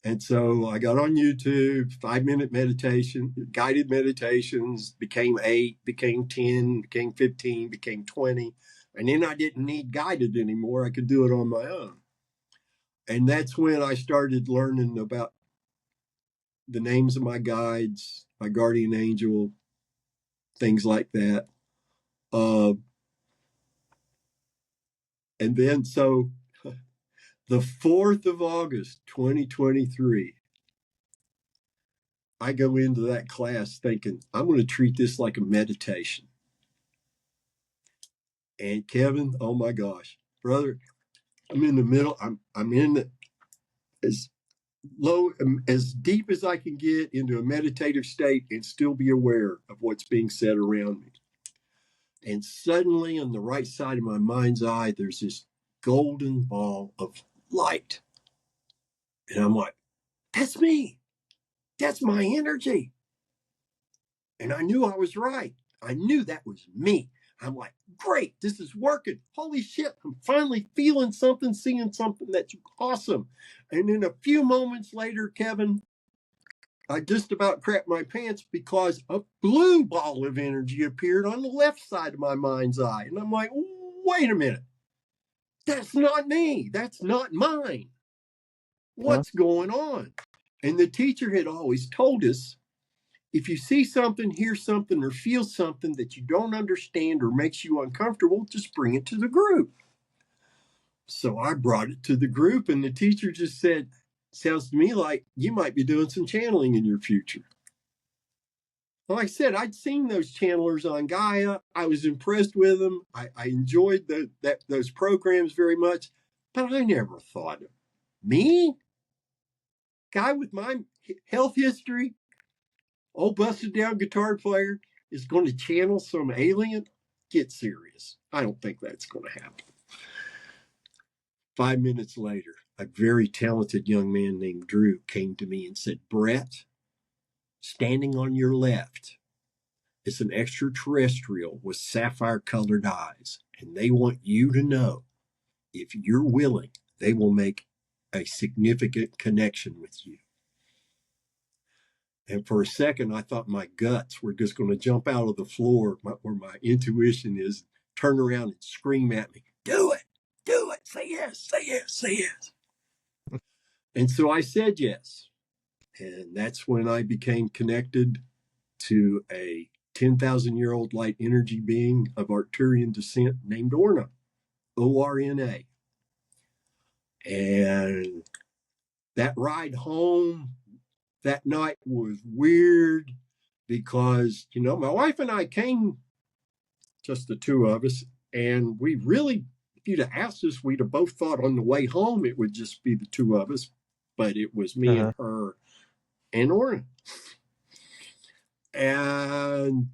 And so I got on YouTube, 5-minute meditation, guided meditations, became 8, became 10, became 15, became 20. And then I didn't need guided anymore. I could do it on my own. And that's when I started learning about the names of my guides, my guardian angel, things like that. And then, so the 4th of August, 2023, I go into that class thinking, I'm going to treat this like a meditation. And Kevin, oh my gosh, brother, I'm in the middle. I'm in the, as low, as deep as I can get into a meditative state and still be aware of what's being said around me. And suddenly on the right side of my mind's eye, there's this golden ball of light. And I'm like, that's me. That's my energy. And I knew I was right. I knew that was me. I'm like, great, this is working. Holy shit, I'm finally feeling something, seeing something that's awesome. And then a few moments later, Kevin, I just about crapped my pants because a blue ball of energy appeared on the left side of my mind's eye. And I'm like, wait a minute. That's not me. That's not mine. What's going on? And the teacher had always told us, if you see something, hear something, or feel something that you don't understand or makes you uncomfortable, just bring it to the group. So I brought it to the group, and the teacher just said, sounds to me like you might be doing some channeling in your future. Like I said, I'd seen those channelers on Gaia. I was impressed with them. I enjoyed those programs very much, but I never thought of me, guy with my health history, old busted down guitar player, is going to channel some alien. Get serious. I don't think that's going to happen. 5 minutes later, a very talented young man named Drew came to me and said, Brett, standing on your left is an extraterrestrial with sapphire-colored eyes, and they want you to know, if you're willing, they will make a significant connection with you. And for a second, I thought my guts were just going to jump out of the floor, where my intuition is, turn around and scream at me, do it, say yes, say yes, say yes. And so I said yes. And that's when I became connected to a 10,000-year-old light energy being of Arcturian descent named Orna, O-R-N-A. And that ride home that night was weird because, my wife and I came, just the two of us, and we really, if you'd have asked us, we'd have both thought on the way home it would just be the two of us, but it was me and her and Orna. And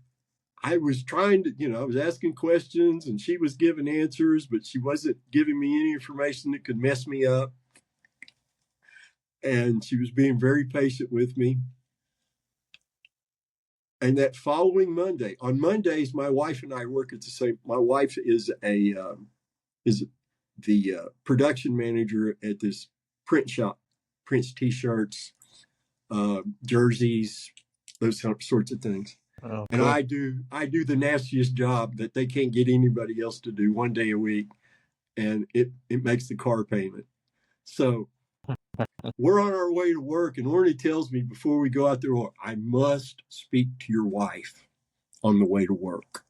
I was trying to, I was asking questions and she was giving answers, but she wasn't giving me any information that could mess me up. And she was being very patient with me. And that following Monday, on Mondays, my wife and I work at the same. My wife is the production manager at this print shop, prints T-shirts, jerseys, those sorts of things. Oh, and cool. I do the nastiest job that they can't get anybody else to do, 1 day a week, and it makes the car payment. So we're on our way to work, and Orny tells me before we go out there, I must speak to your wife on the way to work.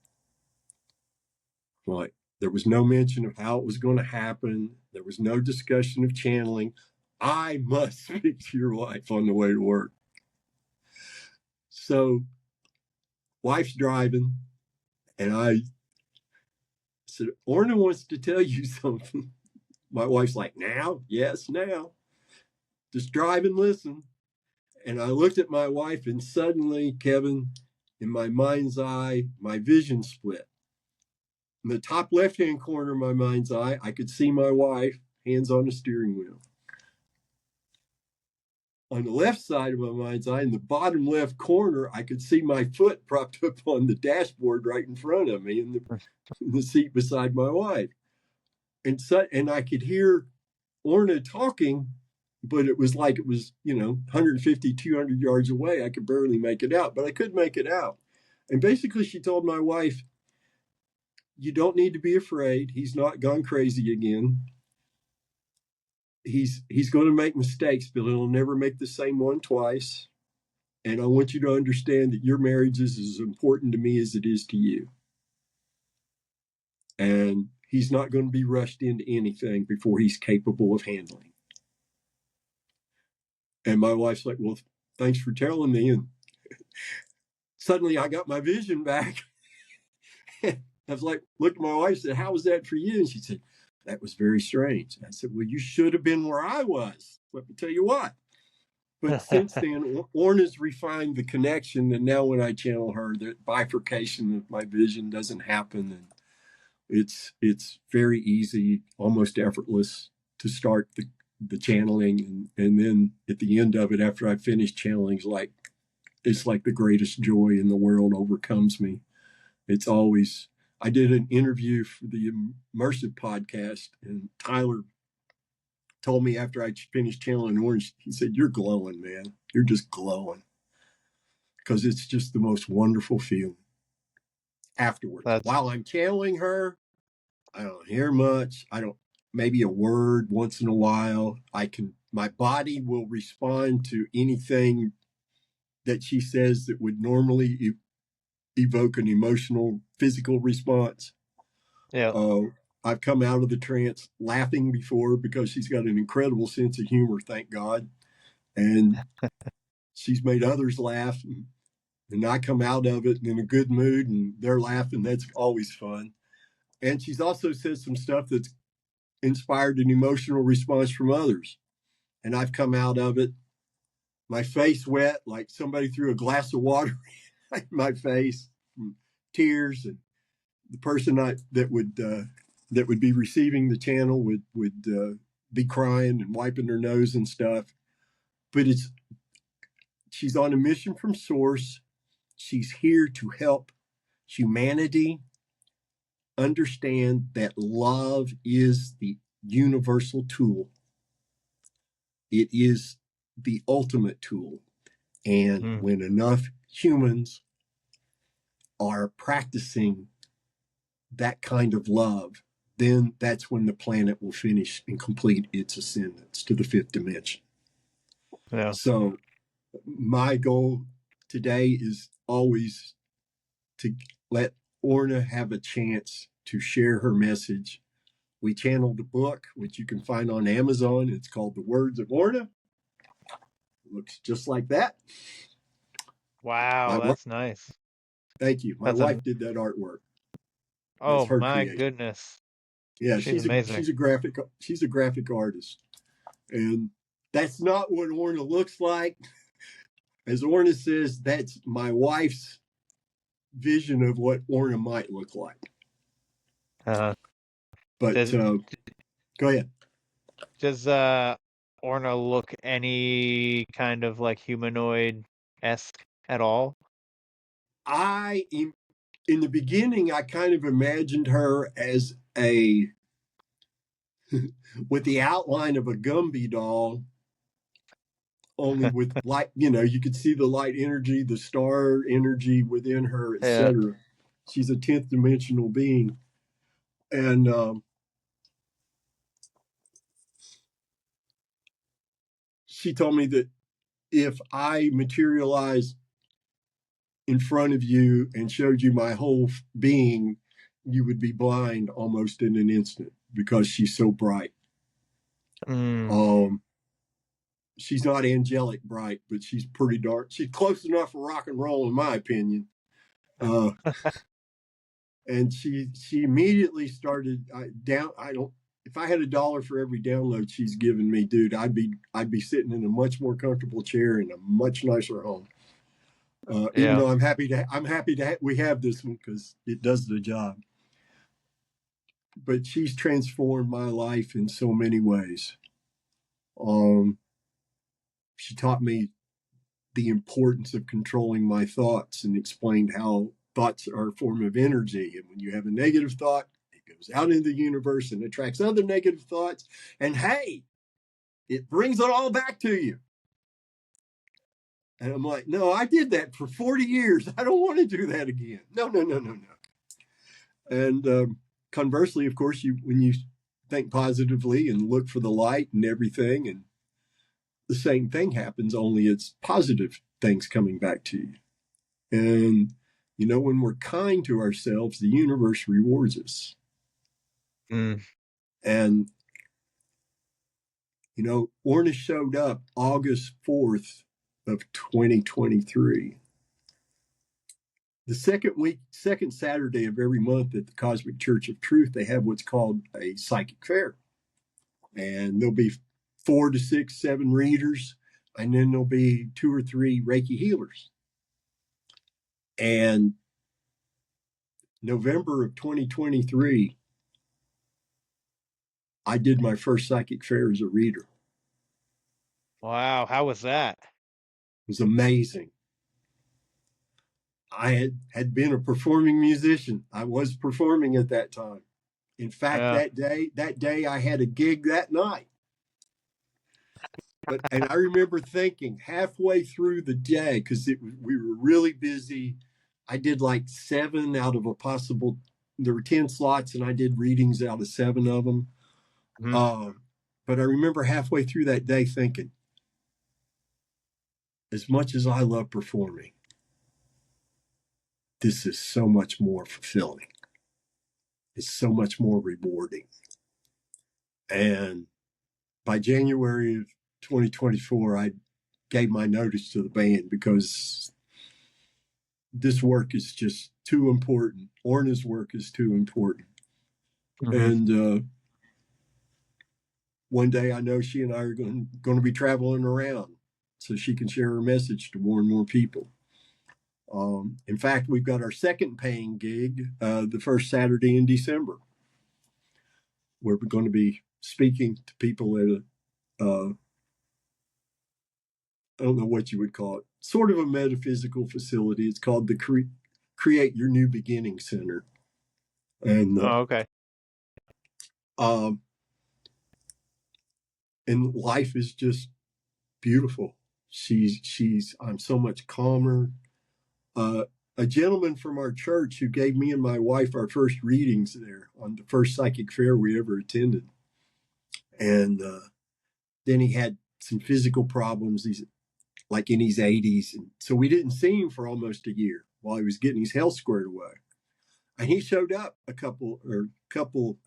Right. There was no mention of how it was going to happen. There was no discussion of channeling. I must speak to your wife on the way to work. So wife's driving, and I said, Orna wants to tell you something. My wife's like, now? Yes, now. Just drive and listen. And I looked at my wife, and suddenly, Kevin, in my mind's eye, my vision split. In the top left-hand corner of my mind's eye, I could see my wife, hands on the steering wheel. On the left side of my mind's eye, in the bottom left corner, I could see my foot propped up on the dashboard right in front of me in the seat beside my wife. And I could hear Orna talking, but it was like it was, 150, 200 yards away. I could barely make it out, but I could make it out. And basically she told my wife, you don't need to be afraid. He's not gone crazy again. He's going to make mistakes, but he'll never make the same one twice. And I want you to understand that your marriage is as important to me as it is to you. and he's not going to be rushed into anything before he's capable of handling. And my wife's like, well, thanks for telling me. And suddenly I got my vision back. I was like, looked at my wife and said, how was that for you? And she said, that was very strange. I said, well, you should have been where I was. Let me tell you what. But since then, Orna's refined the connection. And now when I channel her, the bifurcation of my vision doesn't happen. And it's very easy, almost effortless to start the channeling. And then at the end of it, after I finish channeling, it's like the greatest joy in the world overcomes me. It's always, I did an interview for the Immersive podcast, and Tyler told me after I finished channeling Orange, he said, you're glowing, man. You're just glowing. Because it's just the most wonderful feeling afterwards. While I'm channeling her, I don't hear much. Maybe a word once in a while. My body will respond to anything that she says that would normally evoke an emotional, physical response. Yeah. I've come out of the trance laughing before because she's got an incredible sense of humor, thank God. And she's made others laugh. And I come out of it in a good mood and they're laughing. That's always fun. And she's also said some stuff that's inspired an emotional response from others. And I've come out of it, my face wet, like somebody threw a glass of water in my face, from tears. And the person that would be receiving the channel would be crying and wiping their nose and stuff. But she's on a mission from Source. She's here to help humanity understand that love is the universal tool. It is the ultimate tool. And when enough humans are practicing that kind of love, then that's when the planet will finish and complete its ascendance to the fifth dimension. Yeah. So my goal today is always to let Orna have a chance to share her message. We channeled a book, which you can find on Amazon. It's called The Words of Orna. It looks just like that. Wow, that's nice. Thank you. My wife did that artwork. Oh my creation. goodness. Yeah, she's amazing. She's a graphic artist. And that's not what Orna looks like. As Orna says, that's my wife's vision of what Orna might look like. But go ahead. Does Orna look any kind of like humanoid-esque at all? In the beginning, I kind of imagined her as with the outline of a Gumby doll, only with light, you could see the light energy, the star energy within her, etc. Yeah. She's a 10th dimensional being. And she told me that if I materialize in front of you and showed you my whole being, you would be blind almost in an instant because she's so bright. She's not angelic bright, but she's pretty dark. She's close enough for rock and roll, in my opinion. And she immediately started if I had $1 for every download she's given me, dude, I'd be sitting in a much more comfortable chair in a much nicer home. Even though I'm happy we have this one because it does the job. But she's transformed my life in so many ways. She taught me the importance of controlling my thoughts and explained how thoughts are a form of energy. And when you have a negative thought, it goes out into the universe and attracts other negative thoughts. And hey, it brings it all back to you. And I'm like, no, I did that for 40 years. I don't want to do that again. No. And conversely, of course, when you think positively and look for the light and everything, and the same thing happens, only it's positive things coming back to you. And, when we're kind to ourselves, the universe rewards us. Mm. And, you know, Orna showed up August 4th of 2023. The second Saturday of every month at the Cosmic Church of Truth, they have what's called a psychic fair. And there'll be 4 to 6, 7 readers, and then there'll be 2 or 3 Reiki healers. And November of 2023, I did my first psychic fair as a reader. Wow, how was that? It was amazing. I had been a performing musician. I was performing at that time. In fact, that day I had a gig that night. And I remember thinking halfway through the day, because we were really busy. I did like 7 out of a possible. There were 10 slots, and I did readings out of 7 of them. But I remember halfway through that day thinking, as much as I love performing, this is so much more fulfilling. It's so much more rewarding. And by January of 2024, I gave my notice to the band because this work is just too important. Orna's work is too important. And one day I know she and I are going to be traveling around so she can share her message to more and more people. In fact, we've got our second paying gig the first Saturday in December, where we're going to be speaking to people at a, I don't know what you would call it, sort of a metaphysical facility. It's called the Create Your New Beginning Center. And okay. And life is just beautiful. I'm so much calmer. A gentleman from our church who gave me and my wife our first readings there on the first psychic fair we ever attended. And then he had some physical problems. He's like in his 80s. And so we didn't see him for almost a year while he was getting his health squared away. And he showed up a couple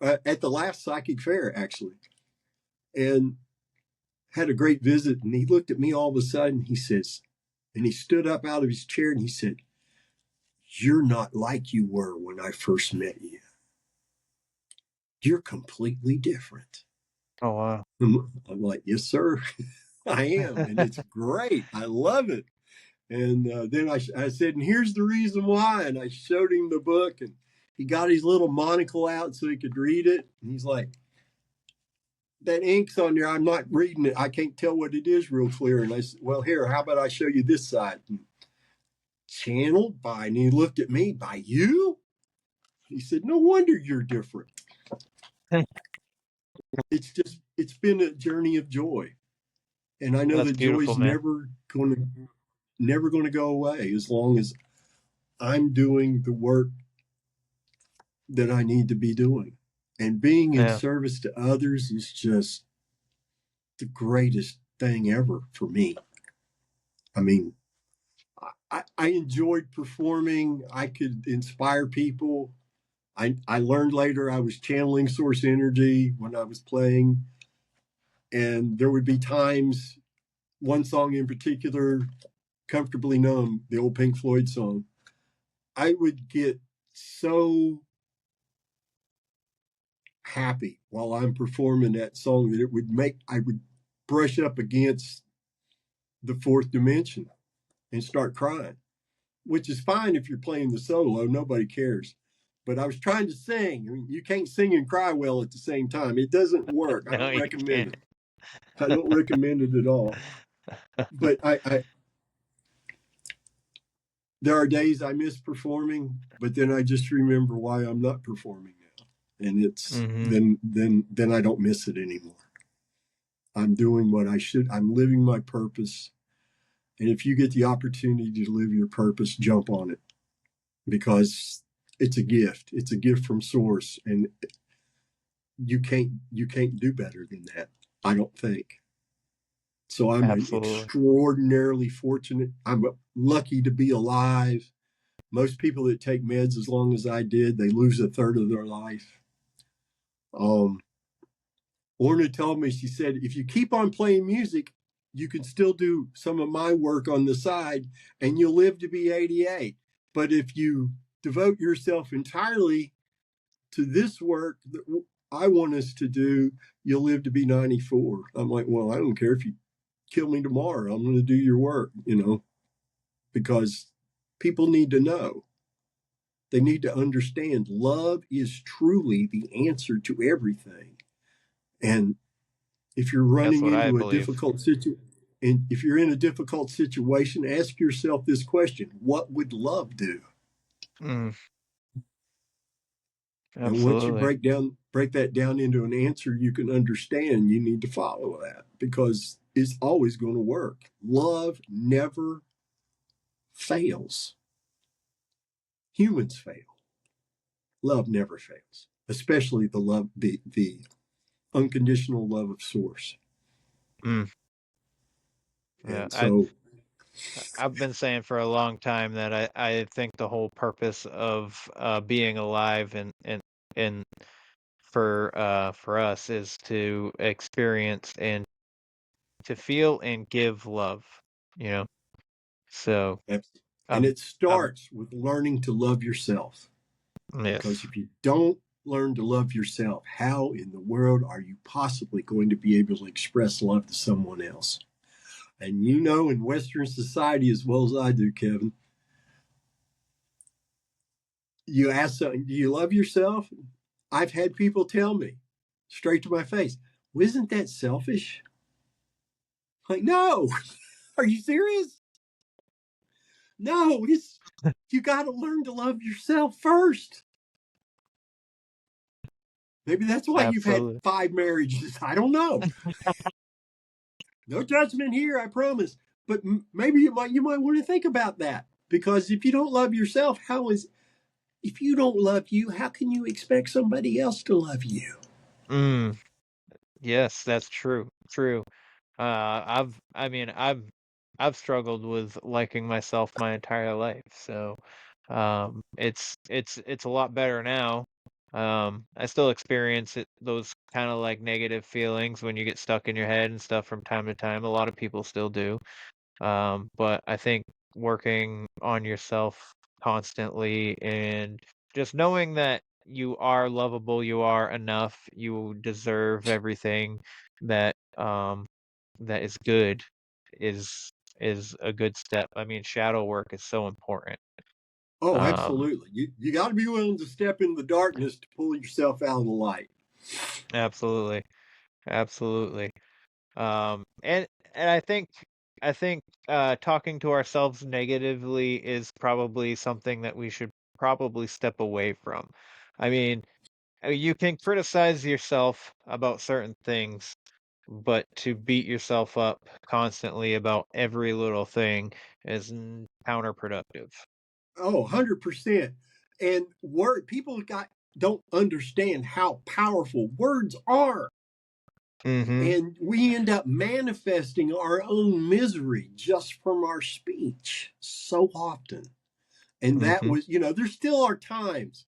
at the last psychic fair, actually, and had a great visit. And he looked at me all of a sudden. He says, and he stood up out of his chair and he said, "You're not like you were when I first met you. You're completely different." Oh, wow. I'm like, "Yes, sir, I am." And it's great. I love it. And then I said, "And here's the reason why." And I showed him the book, and he got his little monocle out so he could read it. And he's like, "That ink's on there. I'm not reading it. I can't tell what it is real clear." And I said, "Well, here, how about I show you this side?" And channeled by, and he looked at me, "By you?" He said, "No wonder you're different." It's been a journey of joy. And I know that joy's never going to go away as long as I'm doing the work that I need to be doing. And being in service to others is just the greatest thing ever for me. I mean, I enjoyed performing. I could inspire people. I learned later I was channeling source energy when I was playing. And there would be times, one song in particular, Comfortably Numb, the old Pink Floyd song, I would get so happy while I'm performing that song that I would brush up against the fourth dimension and start crying, which is fine if you're playing the solo, nobody cares. But I was trying to sing. I mean, you can't sing and cry well at the same time. It doesn't work. I don't recommend it. I don't recommend it at all. But there are days I miss performing, but then I just remember why I'm not performing now. And it's then I don't miss it anymore. I'm doing what I should. I'm living my purpose. And if you get the opportunity to live your purpose, jump on it, because it's a gift. It's a gift from source, and you can't do better than that, I don't think. So I'm extraordinarily fortunate. I'm lucky to be alive. Most people that take meds as long as I did, they lose a third of their life. Orna told me, she said, if you keep on playing music, you can still do some of my work on the side and you'll live to be 88. But if you devote yourself entirely to this work that I want us to do, you'll live to be 94. I'm like, well, I don't care if you kill me tomorrow. I'm going to do your work, because people need to know. They need to understand love is truly the answer to everything. And if you're running into a difficult situation, and if you're in a difficult situation, ask yourself this question: what would love do? And once you break that down into an answer you can understand, you need to follow that, because it's always going to work. Love never fails. Humans fail. Love never fails, especially the unconditional love of Source. Yeah, so I've been saying for a long time that I think the whole purpose of being alive and for us is to experience and to feel and give love, So and it starts with learning to love yourself. Yes. Because if you don't learn to love yourself, how in the world are you possibly going to be able to express love to someone else? And in Western society as well as I do, Kevin, you ask something, do you love yourself? I've had people tell me straight to my face, well, isn't that selfish? Like, no, are you serious? No, you got to learn to love yourself first. Maybe that's why you've had 5 marriages. I don't know. No judgment here, I promise. But maybe you might want to think about that, because if you don't love yourself, if you don't love you, how can you expect somebody else to love you? Yes, that's true. True. I've struggled with liking myself my entire life, so it's a lot better now. I still experience those kind of like negative feelings when you get stuck in your head and stuff from time to time. A lot of people still do. But I think working on yourself constantly and just knowing that you are lovable, you are enough, you deserve everything that that is good is a good step. I mean, shadow work is so important. Oh, absolutely. You got to be willing to step in the darkness to pull yourself out of the light. Absolutely. Absolutely. And I think talking to ourselves negatively is probably something that we should probably step away from. I mean, you can criticize yourself about certain things, but to beat yourself up constantly about every little thing is counterproductive. Oh, 100%. And people don't understand how powerful words are. And we end up manifesting our own misery just from our speech so often. And that was, there still are times,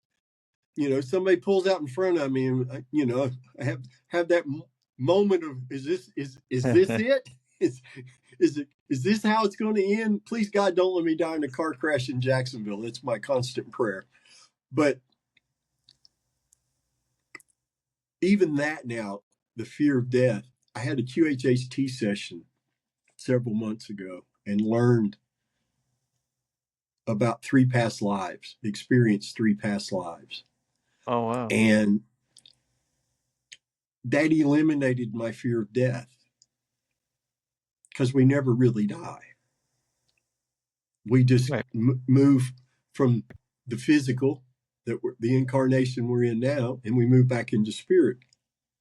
somebody pulls out in front of me and, I have that moment of, is this it? Is this how it's going to end? Please, God, don't let me die in a car crash in Jacksonville. That's my constant prayer. But even that now, the fear of death, I had a QHHT session several months ago and learned about 3 past lives, experienced 3 past lives. Oh, wow. And that eliminated my fear of death, because we never really die. We just move from the physical, the incarnation we're in now, and we move back into spirit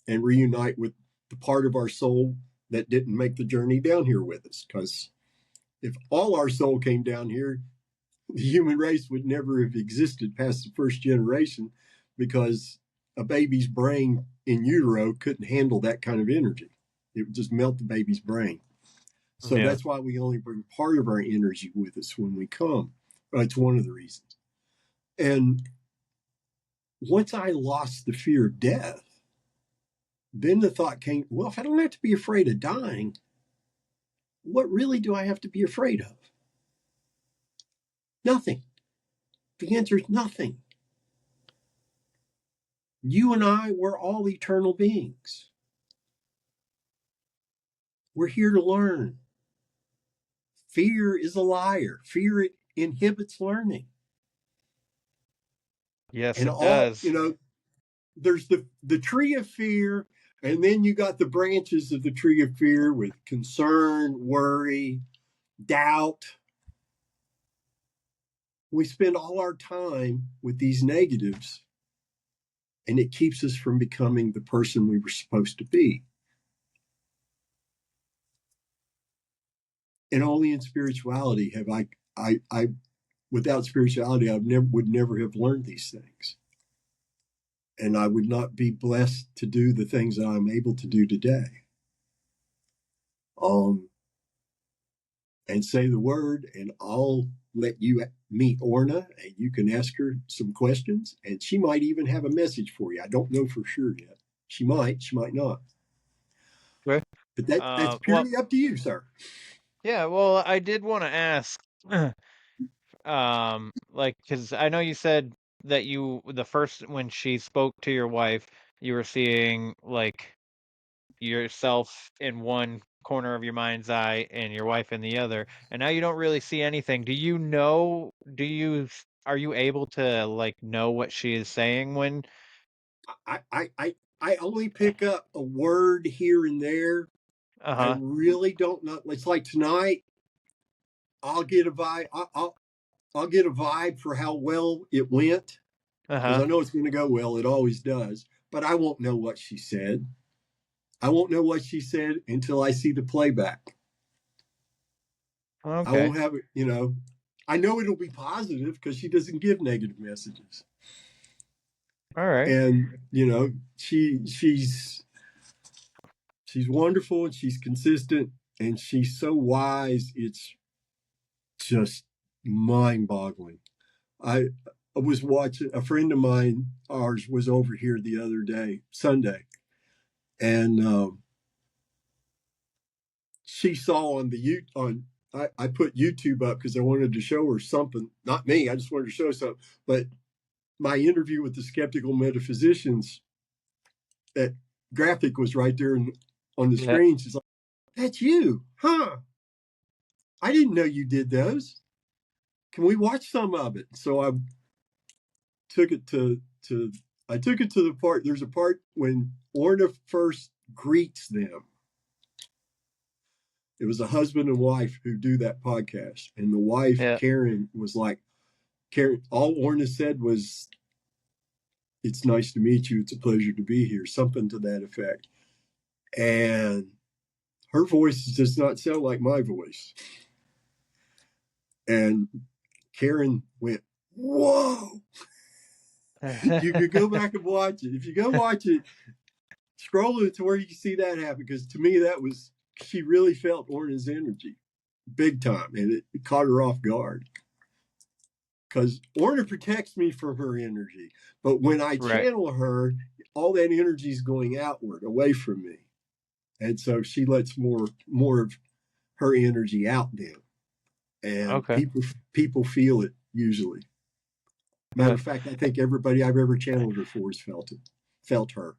and reunite with the part of our soul that didn't make the journey down here with us. Because if all our soul came down here, the human race would never have existed past the first generation, because a baby's brain in utero couldn't handle that kind of energy. It would just melt the baby's brain. So that's why we only bring part of our energy with us when we come. It's one of the reasons. And once I lost the fear of death, then the thought came, well, if I don't have to be afraid of dying, what really do I have to be afraid of? Nothing. The answer is nothing. You and I, we're all eternal beings. We're here to learn. Fear is a liar. Fear inhibits learning. Yes, And it does. there's the tree of fear, and then you got the branches of the tree of fear with concern, worry, doubt. We spend all our time with these negatives, and it keeps us from becoming the person we were supposed to be. And only in spirituality have I without spirituality, would never have learned these things. And I would not be blessed to do the things that I'm able to do today. And say the word, and I'll let you meet Orna, and you can ask her some questions, and she might even have a message for you. I don't know for sure yet. She might not. Okay. But that's Well, purely up to you, sir. yeah, well, I did want to ask, like, because I know you said that when she spoke to your wife, you were seeing like yourself in one corner of your mind's eye and your wife in the other, and now you don't really see anything. Are you able to like know what she is saying when I only pick up a word here and there. I uh-huh really don't know. It's like tonight, I'll get a vibe. I'll get a vibe for how well it went, because uh-huh I know it's going to go well. It always does. But I won't know what she said. I won't know what she said until I see the playback. I okay, won't have it. I know it'll be positive because she doesn't give negative messages. all right, And she's wonderful, and she's consistent, and she's so wise. It's just mind-boggling. I was watching, a friend of mine, ours, was over here the other day, Sunday, and she saw I put YouTube up because I wanted to show her something. Not me, I just wanted to show something. But my interview with the skeptical metaphysicians, that graphic was right there on the yeah, screen. She's like, "That's you, huh? I didn't know you did those. Can we watch some of it?" So I took it to the part. There's a part when Orna first greets them. It was a husband and wife who do that podcast, and the wife, yeah, Karen, was like, Karen, all Orna said was, "It's nice to meet you. It's a pleasure to be here." Something to that effect. And her voice does not sound like my voice. And Karen went, "Whoa." You could go back and watch it. If you go watch it, scroll it to where you can see that happen. Because to me, she really felt Orna's energy big time. And it caught her off guard. Because Orna protects me from her energy. But when I right, channel her, all that energy is going outward, away from me. And so she lets more of her energy out then. And okay. people feel it usually. Matter of fact, I think everybody I've ever channeled her for has felt her.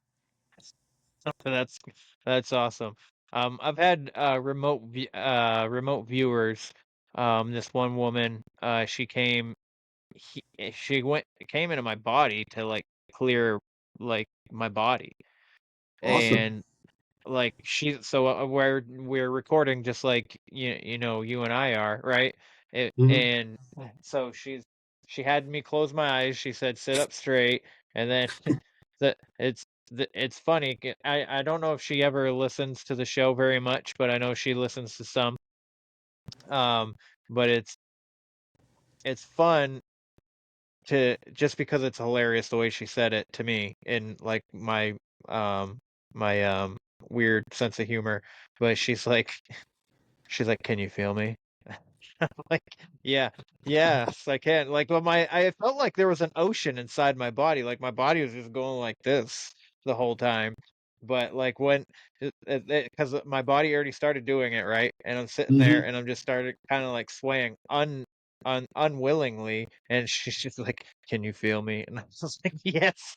That's that's awesome. I've had remote viewers. This one woman, she came into my body to like clear like my body, Awesome. and like we're recording just like you and I are, right? Mm-hmm. And so she had me close my eyes. She said sit up straight, and then it's funny. I don't know if she ever listens to the show very much, but I know she listens to some. Um, but it's fun to just because it's hilarious the way she said it to me in like um my weird sense of humor. But she's like, "Can you feel me?" Like, yeah, yes, I can. Like, well, I felt like there was an ocean inside my body. Like my body was just going like this the whole time. but like when because my body already started doing it, right, and I'm sitting Mm-hmm. there and I'm just started kind of like swaying unwillingly, and she's just like, "Can you feel me?" And I was just like, "Yes."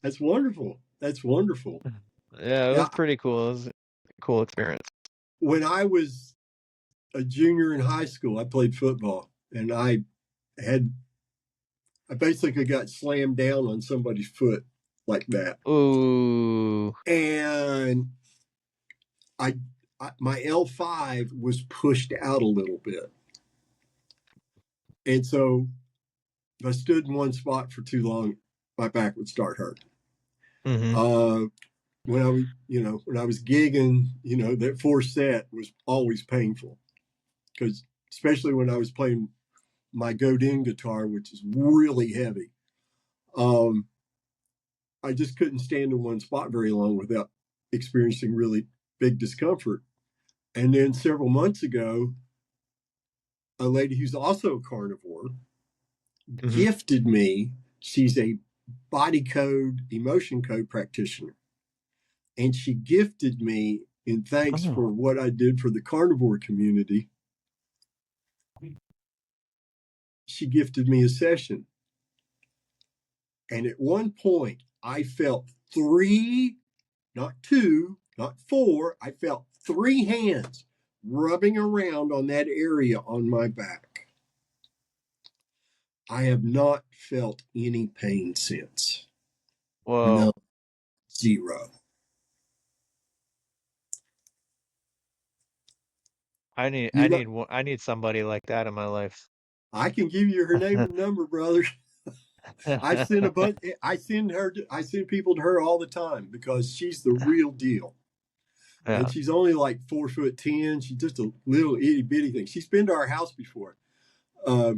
That's wonderful. That's wonderful. Yeah, it Yeah. was pretty cool. It was a cool experience. When I was a junior in high school, I played football, and I basically got slammed down on somebody's foot like that. Ooh. And my L5 was pushed out a little bit. And so if I stood in one spot for too long, my back would start hurting. Mm-hmm. When I was gigging, that 4-set was always painful, because especially when I was playing my Godin guitar, which is really heavy. I just couldn't stand in one spot very long without experiencing really big discomfort. And then several months ago, a lady who's also a carnivore gifted me. She's a body code, emotion code practitioner. And she gifted me, in thanks for what I did for the carnivore community, she gifted me a session. And at one point, I felt 3, not 2, not 4, I felt 3 hands rubbing around on that area on my back. I have not felt any pain since. Whoa. No, 0. I need somebody like that in my life. I can give you her name and number, brother. I send people to her all the time, because she's the real deal. Yeah. And she's only like 4'10". She's just a little itty bitty thing. She's been to our house before. A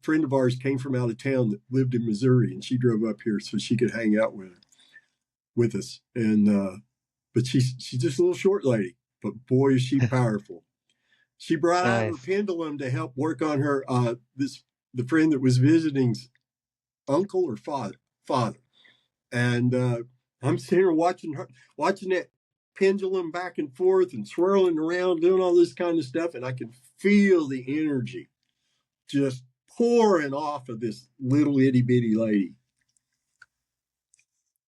friend of ours came from out of town that lived in Missouri, and she drove up here so she could hang out with us. And but she's just a little short lady, but boy is she powerful. She brought out her pendulum to help work on her the friend that was visiting's uncle or father. And I'm sitting here watching that pendulum back and forth and swirling around, doing all this kind of stuff, and I can feel the energy just pouring off of this little itty bitty lady.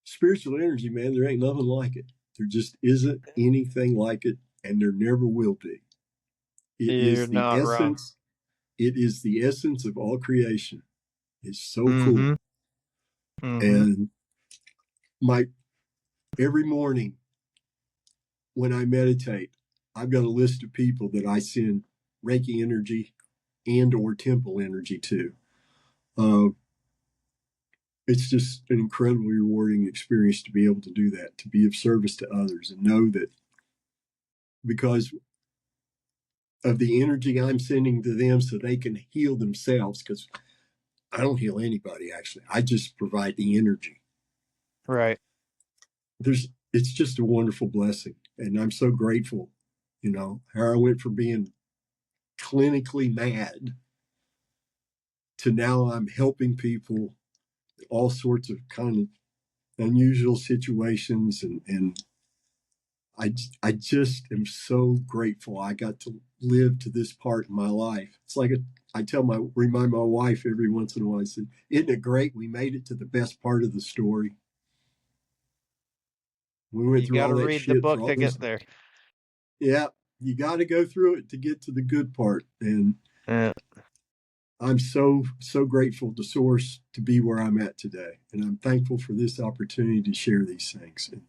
Spiritual energy, man, there ain't nothing like it. There just isn't anything like it, and there never will be. You're not wrong. It is the essence of all creation. It's so cool. And every morning when I meditate, I've got a list of people that I send Reiki energy and or temple energy to. It's just an incredibly rewarding experience to be able to do that, to be of service to others, and know that because of the energy I'm sending to them so they can heal themselves, because I don't heal anybody, actually. I just provide the energy. Right. It's just a wonderful blessing. And I'm so grateful, how I went from being clinically mad to now I'm helping people in all sorts of kind of unusual situations. And I just am so grateful I got to live to this part in my life. It's like remind my wife every once in a while, I said, isn't it great we made it to the best part of the story? We went through all that shit. You got to read the book to get there. Yeah, you got to go through it to get to the good part. And I'm so grateful to Source to be where I'm at today. And I'm thankful for this opportunity to share these things. And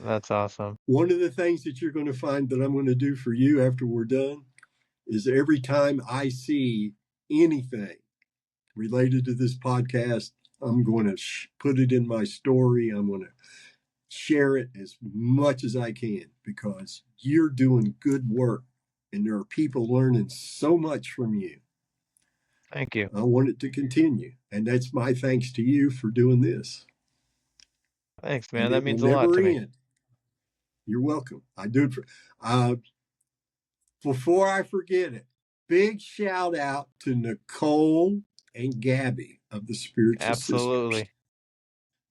that's awesome. One of the things that you're going to find that I'm going to do for you after we're done is every time I see anything related to this podcast, I'm going to put it in my story. I'm going to share it as much as I can, because you're doing good work and there are people learning so much from you. Thank you. I want it to continue. And that's my thanks to you for doing this. Thanks, man. That means a lot to me. You're welcome. I do it for, before I forget it, big shout out to Nicole and Gabby of the Spiritual Sisters.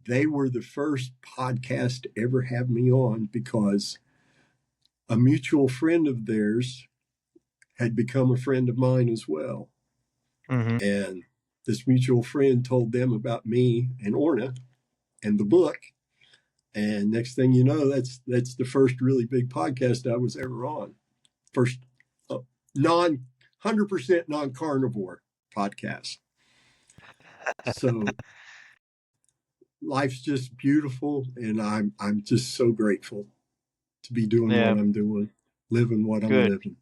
they were the first podcast to ever have me on because a mutual friend of theirs had become a friend of mine as well. And this mutual friend told them about me and Orna and the book. And next thing you know, that's the first really big podcast I was ever on. First 100% non-carnivore podcast. So life's just beautiful, and I'm just so grateful to be doing what I'm doing, living what I'm living.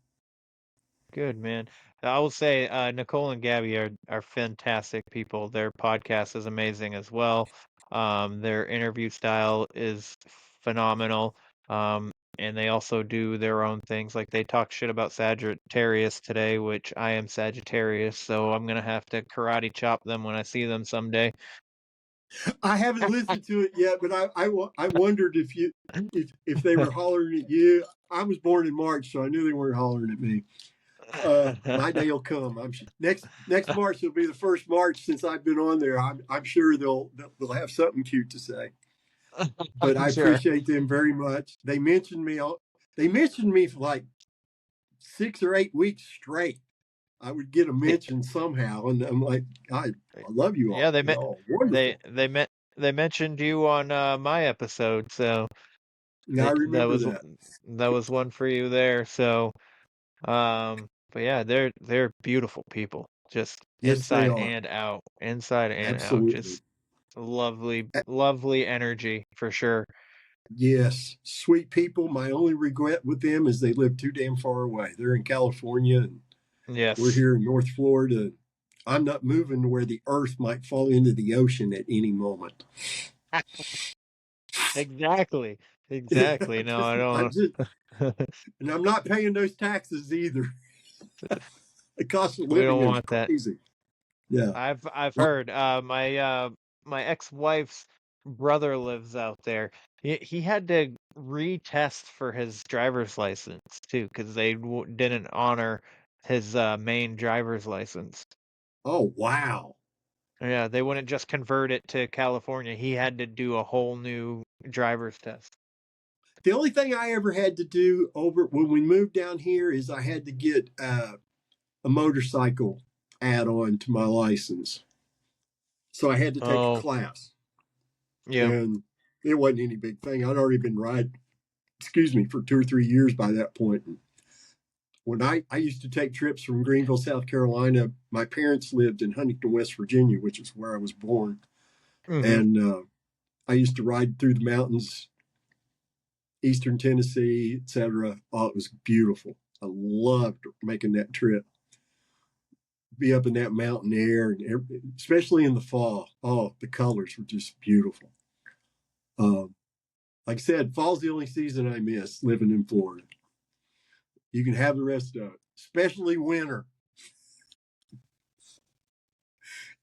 Good, man. I will say Nicole and Gabby are fantastic people. Their podcast is amazing as well. Their interview style is phenomenal. And they also do their own things. Like they talk shit about Sagittarius today, which I am Sagittarius, so I'm gonna have to karate chop them when I see them someday. I haven't listened to it yet, but I wondered if they were hollering at you. I was born in March, so I knew they weren't hollering at me. My day will come. Next March will be the first March since I've been on there. I'm sure they'll have something cute to say. But I appreciate them very much. They mentioned me. They mentioned me for like 6 or 8 weeks straight. I would get a mention somehow, and I'm like, I love you all. Yeah, they mentioned you on my episode, so yeah, I remember that. That was one for you there. So, but yeah, they're beautiful people, just Yes, they are. inside and out, Absolutely. just lovely energy for sure. Yes, sweet people. My only regret with them is they live too damn far away. They're in California, and we're here in North Florida. I'm not moving to where the earth might fall into the ocean at any moment. Exactly. No, I don't. And I'm not paying those taxes either. The cost of We don't living is want that. crazy. Yeah, I've heard. My ex-wife's brother lives out there. He had to retest for his driver's license too, because they didn't honor his main driver's license. Oh wow. Yeah, they wouldn't just convert it to California. He had to do a whole new driver's test. The only thing I ever had to do over when we moved down here is I had to get a motorcycle add-on to my license. So I had to take a class. Yeah. And it wasn't any big thing. I'd already been riding, for 2 or 3 years by that point. And when I used to take trips from Greenville, South Carolina, my parents lived in Huntington, West Virginia, which is where I was born. And I used to ride through the mountains, eastern Tennessee, etc. Oh, it was beautiful. I loved making that trip. Be up in that mountain air, and especially in the fall. Oh, the colors were just beautiful. Like I said, fall's the only season I miss living in Florida. You can have the rest of it, especially winter.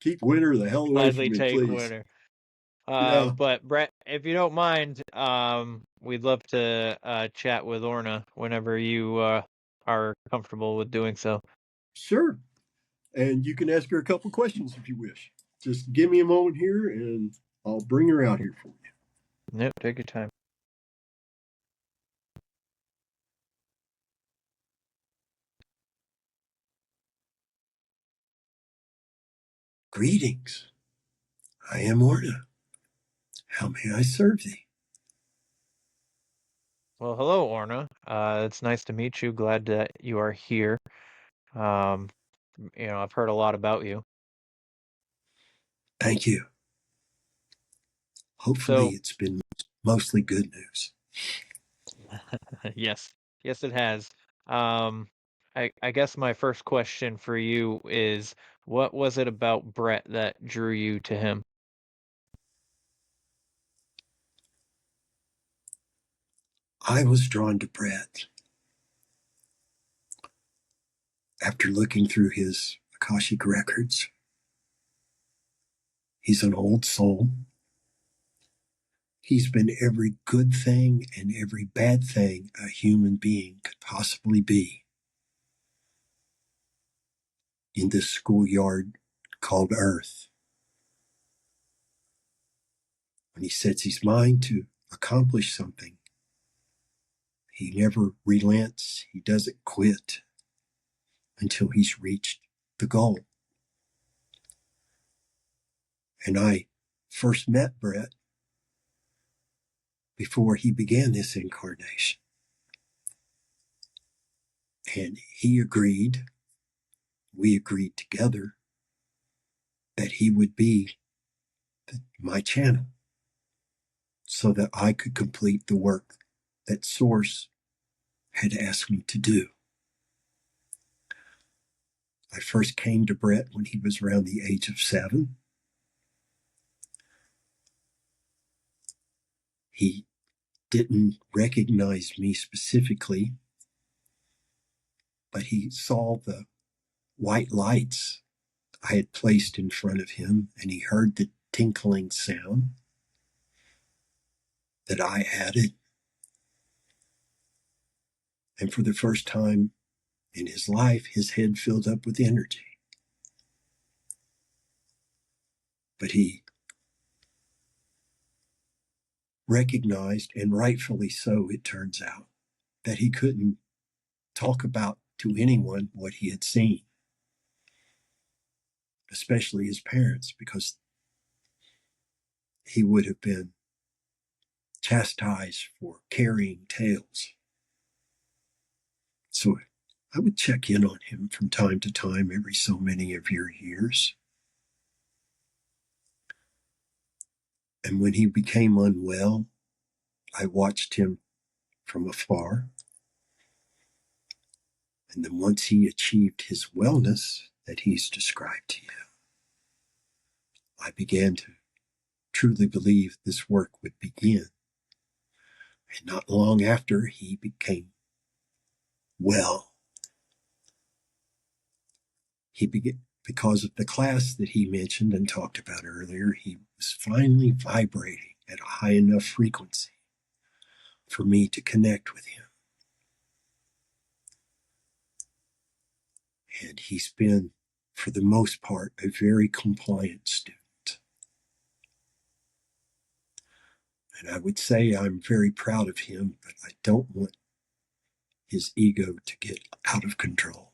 Keep winter the hell away from me, please. Winter. But Brett, if you don't mind, we'd love to chat with Orna whenever you are comfortable with doing so. Sure. And you can ask her a couple questions if you wish. Just give me a moment here and I'll bring her out here for you. Yep, take your time. Greetings. I am Orna. How may I serve thee? Well, hello, Orna. It's nice to meet you. Glad that you are here. I've heard a lot about you. Thank you. Hopefully it's been mostly good news. Yes, it has. I guess my first question for you is, what was it about Brett that drew you to him? I was drawn to Brett after looking through his Akashic records. He's an old soul. He's been every good thing and every bad thing a human being could possibly be in this schoolyard called Earth. When he sets his mind to accomplish something, he never relents. He doesn't quit until he's reached the goal. And I first met Brett before he began this incarnation. And he agreed, we agreed together, that he would be my channel so that I could complete the work that Source had asked me to do. I first came to Brett when he was around the age of 7. He didn't recognize me specifically, but he saw the white lights I had placed in front of him, and he heard the tinkling sound that I added. And for the first time in his life, his head filled up with energy. But he recognized, and rightfully so, it turns out, that he couldn't talk about to anyone what he had seen, especially his parents, because he would have been chastised for carrying tales. So I would check in on him from time to time, every so many of your years. And when he became unwell, I watched him from afar. And then once he achieved his wellness that he's described to you, I began to truly believe this work would begin. And not long after he became well, he began, because of the class that he mentioned and talked about earlier, he was finally vibrating at a high enough frequency for me to connect with him. And he's been, for the most part, a very compliant student. And I would say I'm very proud of him, but I don't want his ego to get out of control.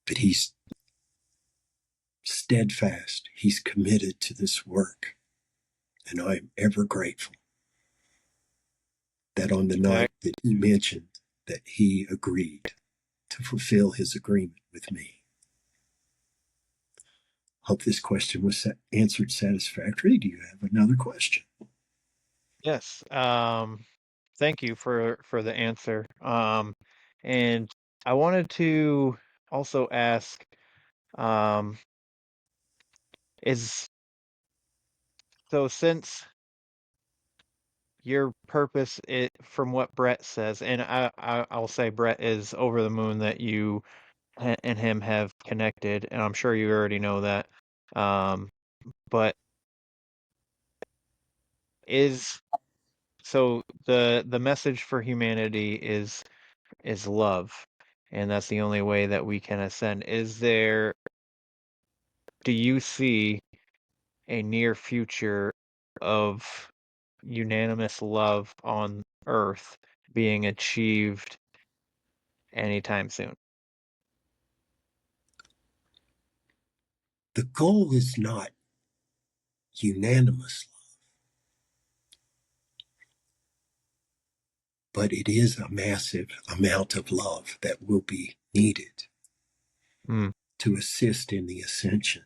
But he's steadfast. He's committed to this work. And I'm ever grateful that on the night that he mentioned that he agreed to fulfill his agreement with me. Hope this question was answered satisfactorily. Do you have another question? Yes. Thank you for the answer. And I wanted to also ask, since your purpose, from what Brett says, and I'll say Brett is over the moon that you and him have connected, and I'm sure you already know that. But the message for humanity is love, and that's the only way that we can ascend. Do you see a near future of unanimous love on Earth being achieved anytime soon? The goal is not unanimous love, but it is a massive amount of love that will be needed to assist in the ascension.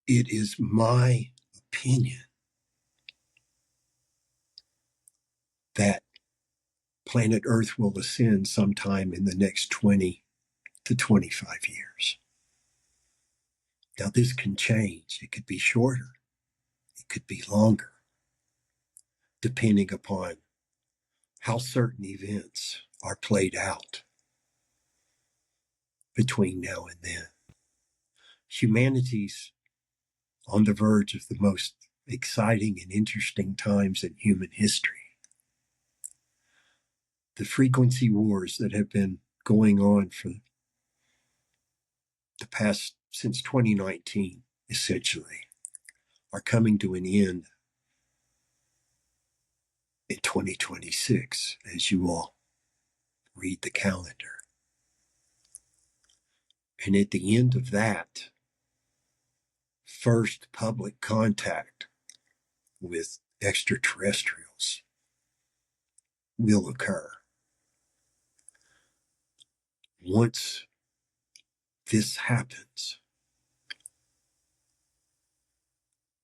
It is my opinion that planet Earth will ascend sometime in the next 20 to 25 years. Now, this can change. It could be shorter. It could be longer, depending upon how certain events are played out between now and then. Humanity's on the verge of the most exciting and interesting times in human history. The frequency wars that have been going on for the past, since 2019, essentially, are coming to an end in 2026, as you all read the calendar. And at the end of that, first public contact with extraterrestrials will occur. Once this happens,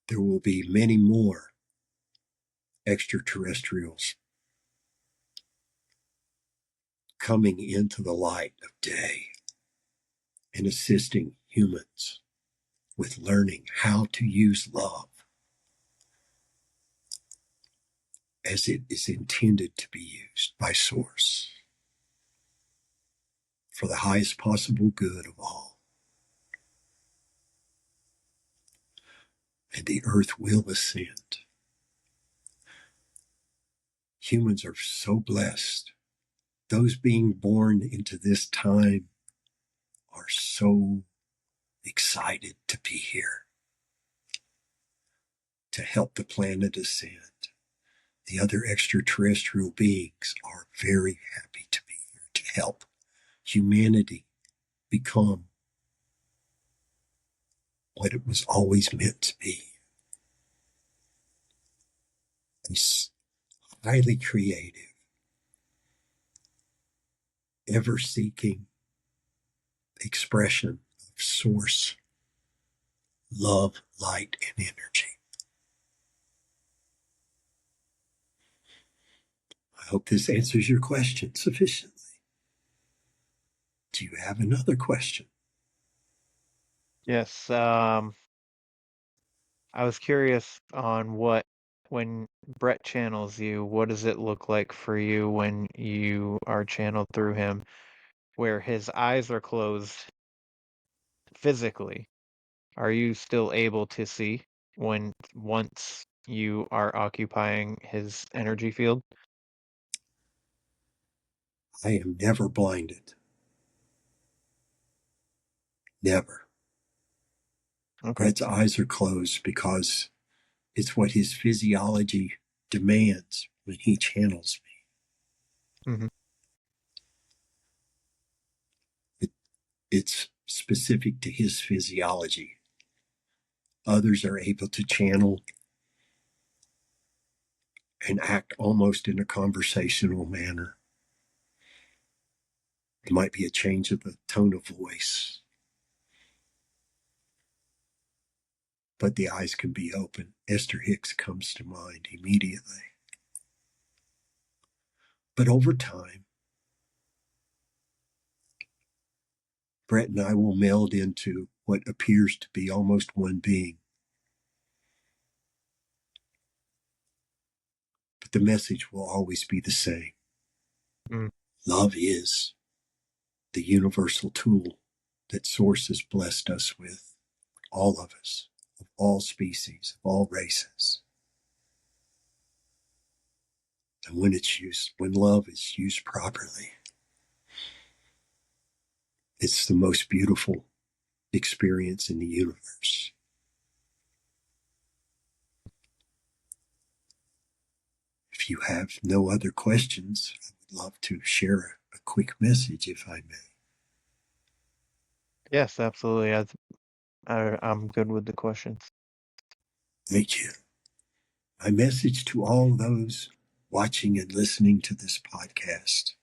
there will be many more extraterrestrials coming into the light of day and assisting humans with learning how to use love as it is intended to be used by Source for the highest possible good of all. And the earth will ascend. Humans are so blessed. Those being born into this time are so excited to be here, to help the planet ascend. The other extraterrestrial beings are very happy to be here to help humanity become what it was always meant to be. This highly creative, ever-seeking expression of Source, love, light, and energy. I hope this answers your question sufficiently. Do you have another question? Yes. I was curious on when Brett channels you, what does it look like for you when you are channeled through him, where his eyes are closed physically? Are you still able to see once you are occupying his energy field? I am never blinded. Never. Okay. Brett's eyes are closed because it's what his physiology demands when he channels me. Mm-hmm. It's specific to his physiology. Others are able to channel and act almost in a conversational manner. It might be a change of the tone of voice, but the eyes can be open. Esther Hicks comes to mind immediately. But over time, Brett and I will meld into what appears to be almost one being. But the message will always be the same. Mm. Love is the universal tool that Source has blessed us with, all of us, of all species, of all races. And when love is used properly, it's the most beautiful experience in the universe. If you have no other questions, I would love to share a quick message, if I may. Yes, absolutely. I'm good with the questions. Thank you. My message to all those watching and listening to this podcast: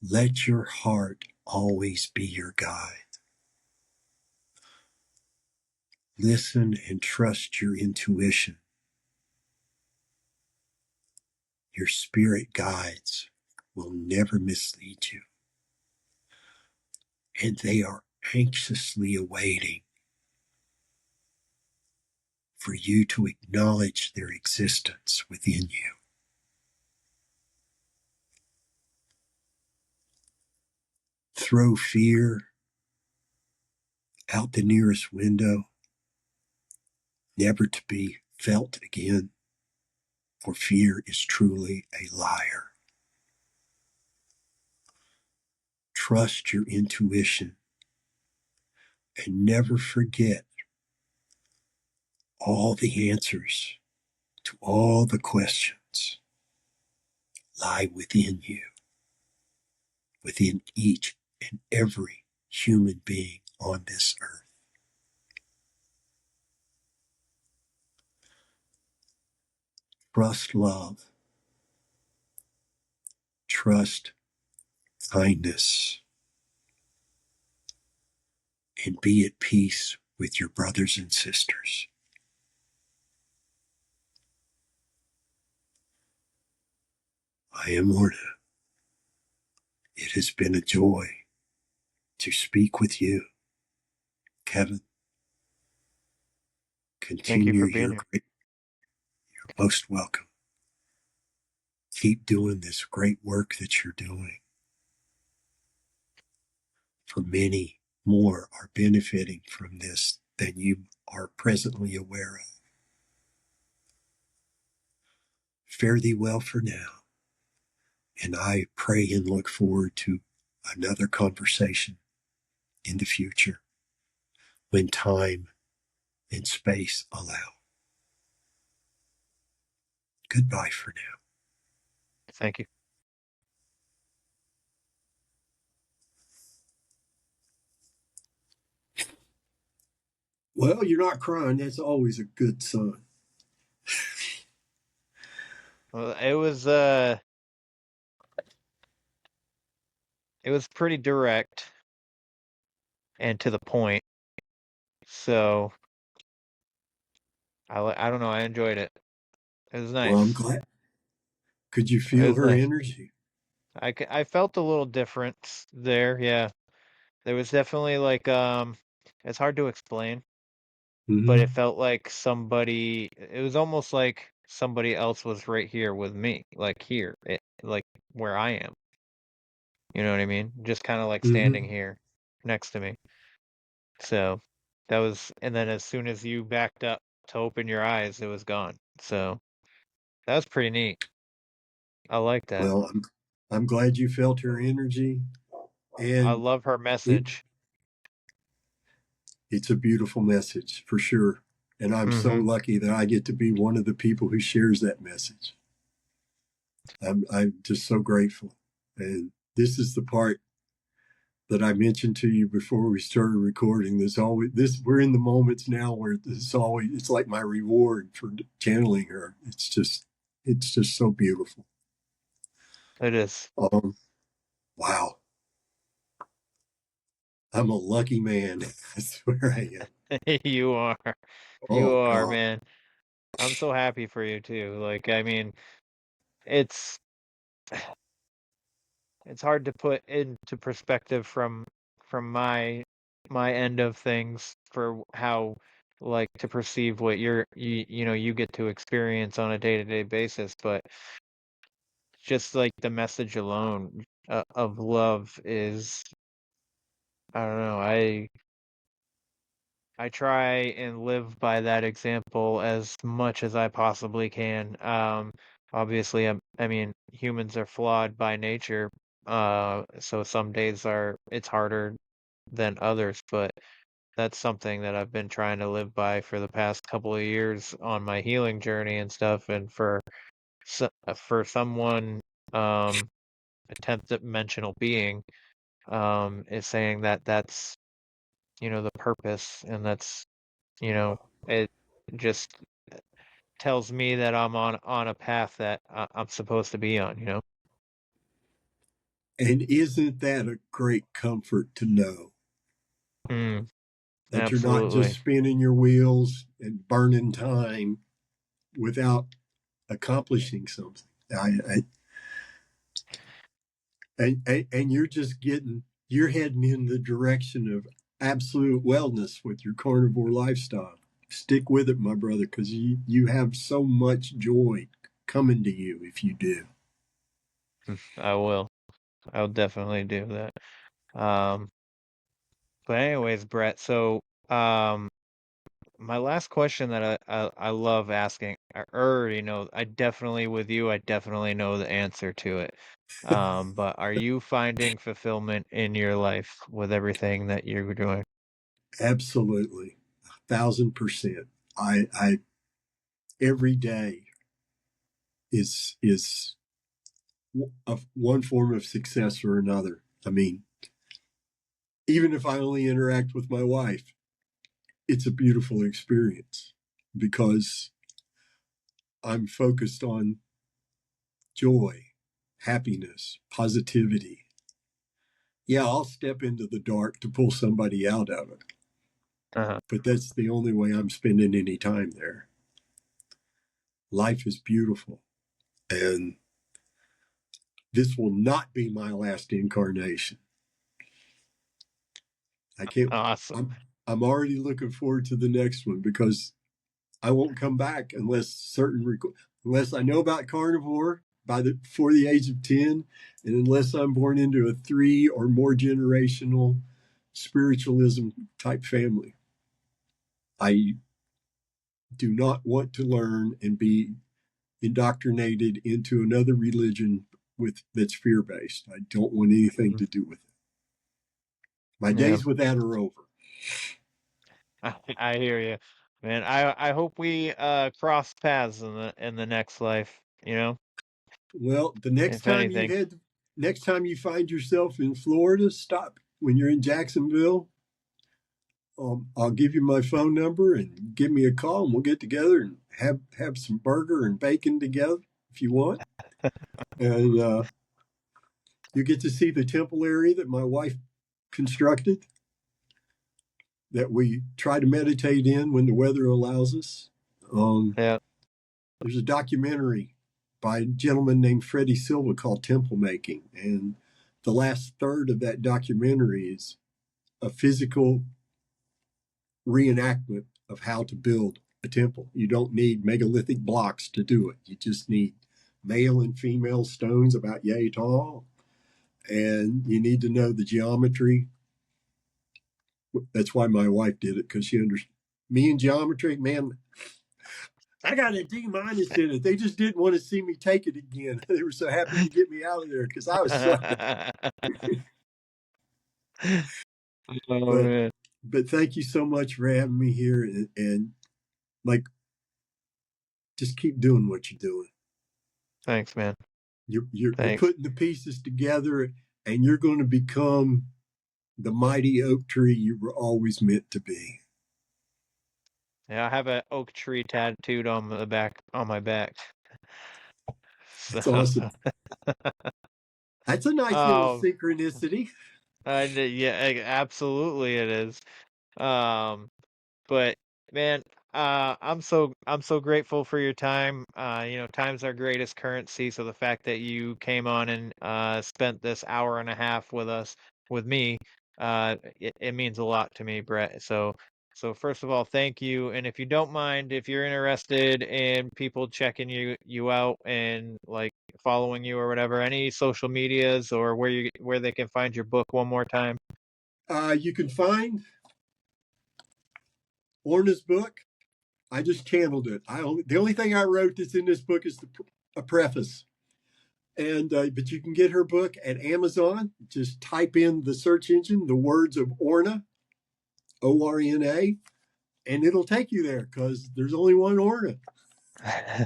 let your heart always be your guide. Listen and trust your intuition. Your spirit guides will never mislead you. And they are anxiously awaiting for you to acknowledge their existence within you. Throw fear out the nearest window, never to be felt again, for fear is truly a liar. trust your intuition, and never forget all the answers to all the questions lie within you, within each and every human being on this earth. Trust love. Trust kindness. And be at peace with your brothers and sisters. I am Orna. It has been a joy to speak with you, Kevin. Thank you Continue for being your here. great. You're most welcome. Keep doing this great work that you're doing. For many more are benefiting from this than you are presently aware of. Fare thee well for now. And I pray and look forward to another conversation in the future when time and space allow. Goodbye for now. Thank you. Well, you're not crying. That's always a good sign. Well, it was pretty direct and to the point. So I don't know. I enjoyed it. It was Well, I'm nice. glad. Could you It feel was her nice. energy? I felt a little difference there. Yeah, there was definitely like it's hard to explain, but it Mm-hmm. felt like somebody. It was almost like somebody else was right here with me, like here, like where I am. You know what I mean? Just kind of like standing Mm-hmm. here next to me. So that was, and then as soon as you backed up to open your eyes, it was gone. So that was pretty neat. I like that. Well, I'm glad you felt her energy, I and love her it, message. it's a beautiful message for sure. And I'm so Mm-hmm. lucky that I get to be one of the people who shares that message. I'm just so grateful. And this is the part that I mentioned to you before we started recording. There's always this. We're in the moments now where it's like my reward for channeling her. It's just so beautiful. It is. Wow, I'm a lucky man. I swear I am. You are. You Oh are, God. man. I'm so happy for you too. Like, I mean, it's it's hard to put into perspective from my end of things for how like to perceive what you get to experience on a day-to-day basis, but just like the message alone of love is, I don't know, I try and live by that example as much as I possibly can. Obviously, I mean, humans are flawed by nature, so some days it's harder than others, but that's something that I've been trying to live by for the past couple of years on my healing journey and stuff. And for someone, a 10th dimensional being, is saying that that's the purpose, and that's it just tells me that I'm on a path that I'm supposed to be on. And isn't that a great comfort to know Mm, that you're not just absolutely. spinning your wheels and burning time without accomplishing something? And you're heading in the direction of absolute wellness with your carnivore lifestyle. Stick with it, my brother, because you have so much joy coming to you if you do. I will. I'll definitely do that. Um, but anyways, Brett, so um my last question that I love asking, I already know, I definitely with you, I definitely know the answer to it. But are you finding fulfillment in your life with everything that you're doing? Absolutely, 1,000%. I every day is of one form of success or another. I mean, even if I only interact with my wife, it's a beautiful experience because I'm focused on joy, happiness, positivity. Yeah, I'll step into the dark to pull somebody out of it, Uh-huh. but that's the only way I'm spending any time there. Life is beautiful, and this will not be my last incarnation. I can't. Awesome. I'm already looking forward to the next one because I won't come back unless I know about carnivore before the age of 10, and unless I'm born into a 3 or more generational spiritualism type family. I do not want to learn and be indoctrinated into another religion that's fear based. I don't want anything to do with it. My days with that are over. I hear you, man. I hope we cross paths in the next life. You know, Well, if anything. next time you find yourself in Florida, stop when you're in Jacksonville. I'll give you my phone number and give me a call, and we'll get together and have some burger and bacon together if you want. And you get to see the temple area that my wife constructed, that we try to meditate in when the weather allows us. Yeah. There's a documentary by a gentleman named Freddie Silva called Temple Making, and the last third of that documentary is a physical reenactment of how to build a temple. You don't need megalithic blocks to do it. You just need male and female stones about yay tall, and you need to know the geometry. That's why my wife did it, because she understood. Me and geometry, man, I got a D- in it. They just didn't want to see me take it again. They were so happy to get me out of there because I was sucking. Oh, man. But thank you so much for having me here, and like, just keep doing what you're doing. Thanks, man. You're Thanks. putting the pieces together, and you're going to become the mighty oak tree you were always meant to be. Yeah, I have an oak tree tattooed on my back. That's awesome. That's a nice little synchronicity. Yeah, absolutely it is. But man, I'm so grateful for your time. You know, time's our greatest currency. So the fact that you came on and spent this hour and a half with me, it means a lot to me, Brett. So first of all, thank you. And if you don't mind, if you're interested in people checking you out and like following you or whatever, any social medias or where they can find your book one more time. You can find Orna's book. I just channeled it. The only thing I wrote that's in this book is a preface. And but you can get her book at Amazon. Just type in the search engine, the Words of Orna, Orna, and it'll take you there because there's only one Orna,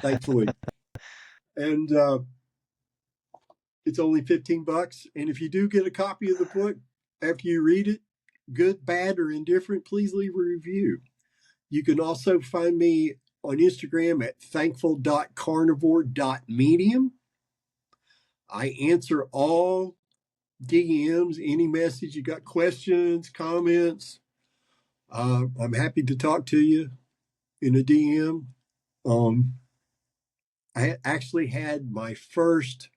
thankfully. And it's only $15. And if you do get a copy of the book after you read it, good, bad, or indifferent, please leave a review. You can also find me on Instagram at thankful.carnivore.medium. I answer all DMs, any message you got, questions, comments. I'm happy to talk to you in a DM. I actually had my first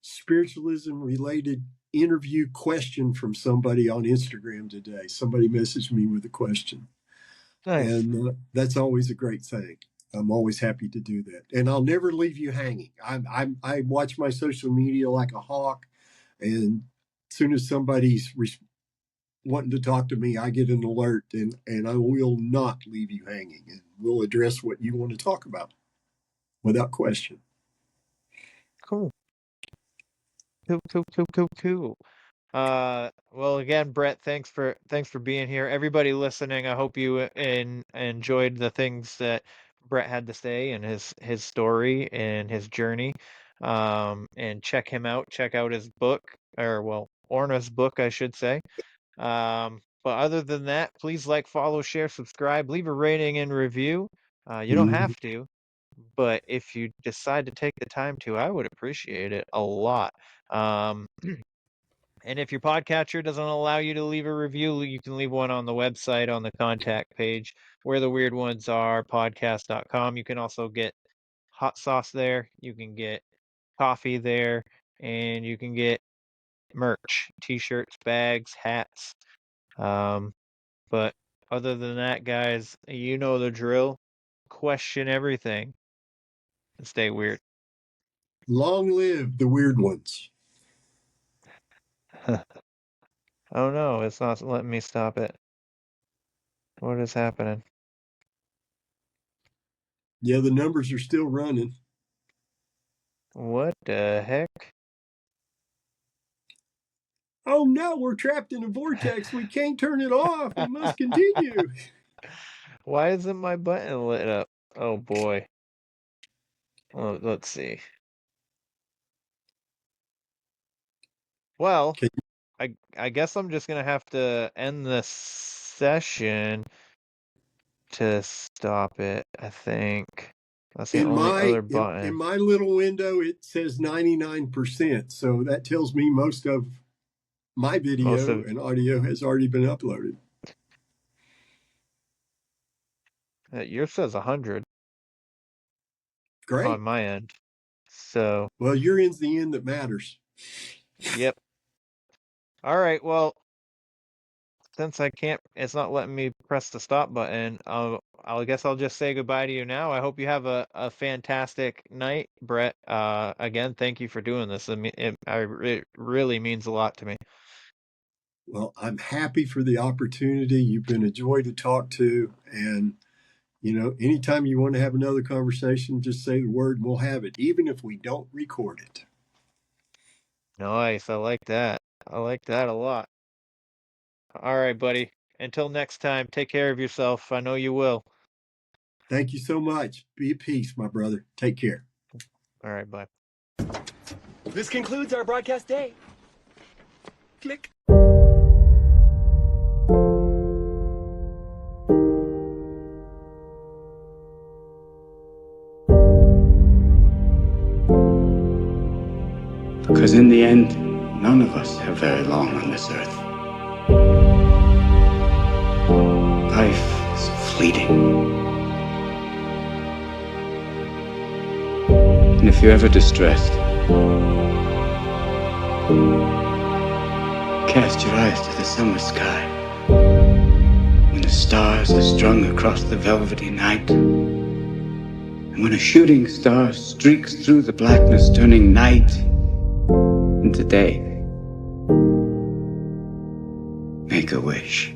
spiritualism related interview question from somebody on Instagram today. Somebody messaged me with a question. Nice. And that's always a great thing. I'm always happy to do that, and I'll never leave you hanging. I watch my social media like a hawk, and as soon as somebody's wanting to talk to me, I get an alert, and I will not leave you hanging, and we'll address what you want to talk about without question. Cool. Cool. Well, again, Brett, thanks for being here. Everybody listening, I hope you enjoyed the things that Brett had to say and his story and his journey. And check him out. Check out his book, or well, Orna's book, I should say. But other than that, please like, follow, share, subscribe, leave a rating and review. You don't have to, but if you decide to take the time to, I would appreciate it a lot. And if your podcatcher doesn't allow you to leave a review, you can leave one on the website on the contact page, where the weird ones are, podcast.com. You can also get hot sauce there. You can get coffee there, and you can get merch, t-shirts, bags, hats. But other than that, guys, you know the drill. Question everything and stay weird. Long live the weird ones. Oh no, it's not letting me stop it. What is happening? Yeah, the numbers are still running. What the heck? Oh no, we're trapped in a vortex. We can't turn it off. We must continue. Why isn't my button lit up? Oh boy. Well, let's see. Well, I guess I'm just gonna have to end this session to stop it, I think. That's the only other button. In my little window, it says 99%. So that tells me most of my video and audio has already been uploaded. Yours says 100. Great. On my end. So. Well, your end's the end that matters. Yep. All right. Well, since it's not letting me press the stop button, I guess I'll just say goodbye to you now. I hope you have a fantastic night, Brett. Again, thank you for doing this. It really means a lot to me. Well, I'm happy for the opportunity. You've been a joy to talk to. And, anytime you want to have another conversation, just say the word and we'll have it, even if we don't record it. Nice. I like that. I like that a lot. All right, buddy. Until next time, take care of yourself. I know you will. Thank you so much. Be at peace, my brother. Take care. All right, bye. This concludes our broadcast day. Click. Because in the end, none of us have very long on this earth. Life is fleeting. And if you're ever distressed, cast your eyes to the summer sky, when the stars are strung across the velvety night, and when a shooting star streaks through the blackness, turning night into day. Make a wish.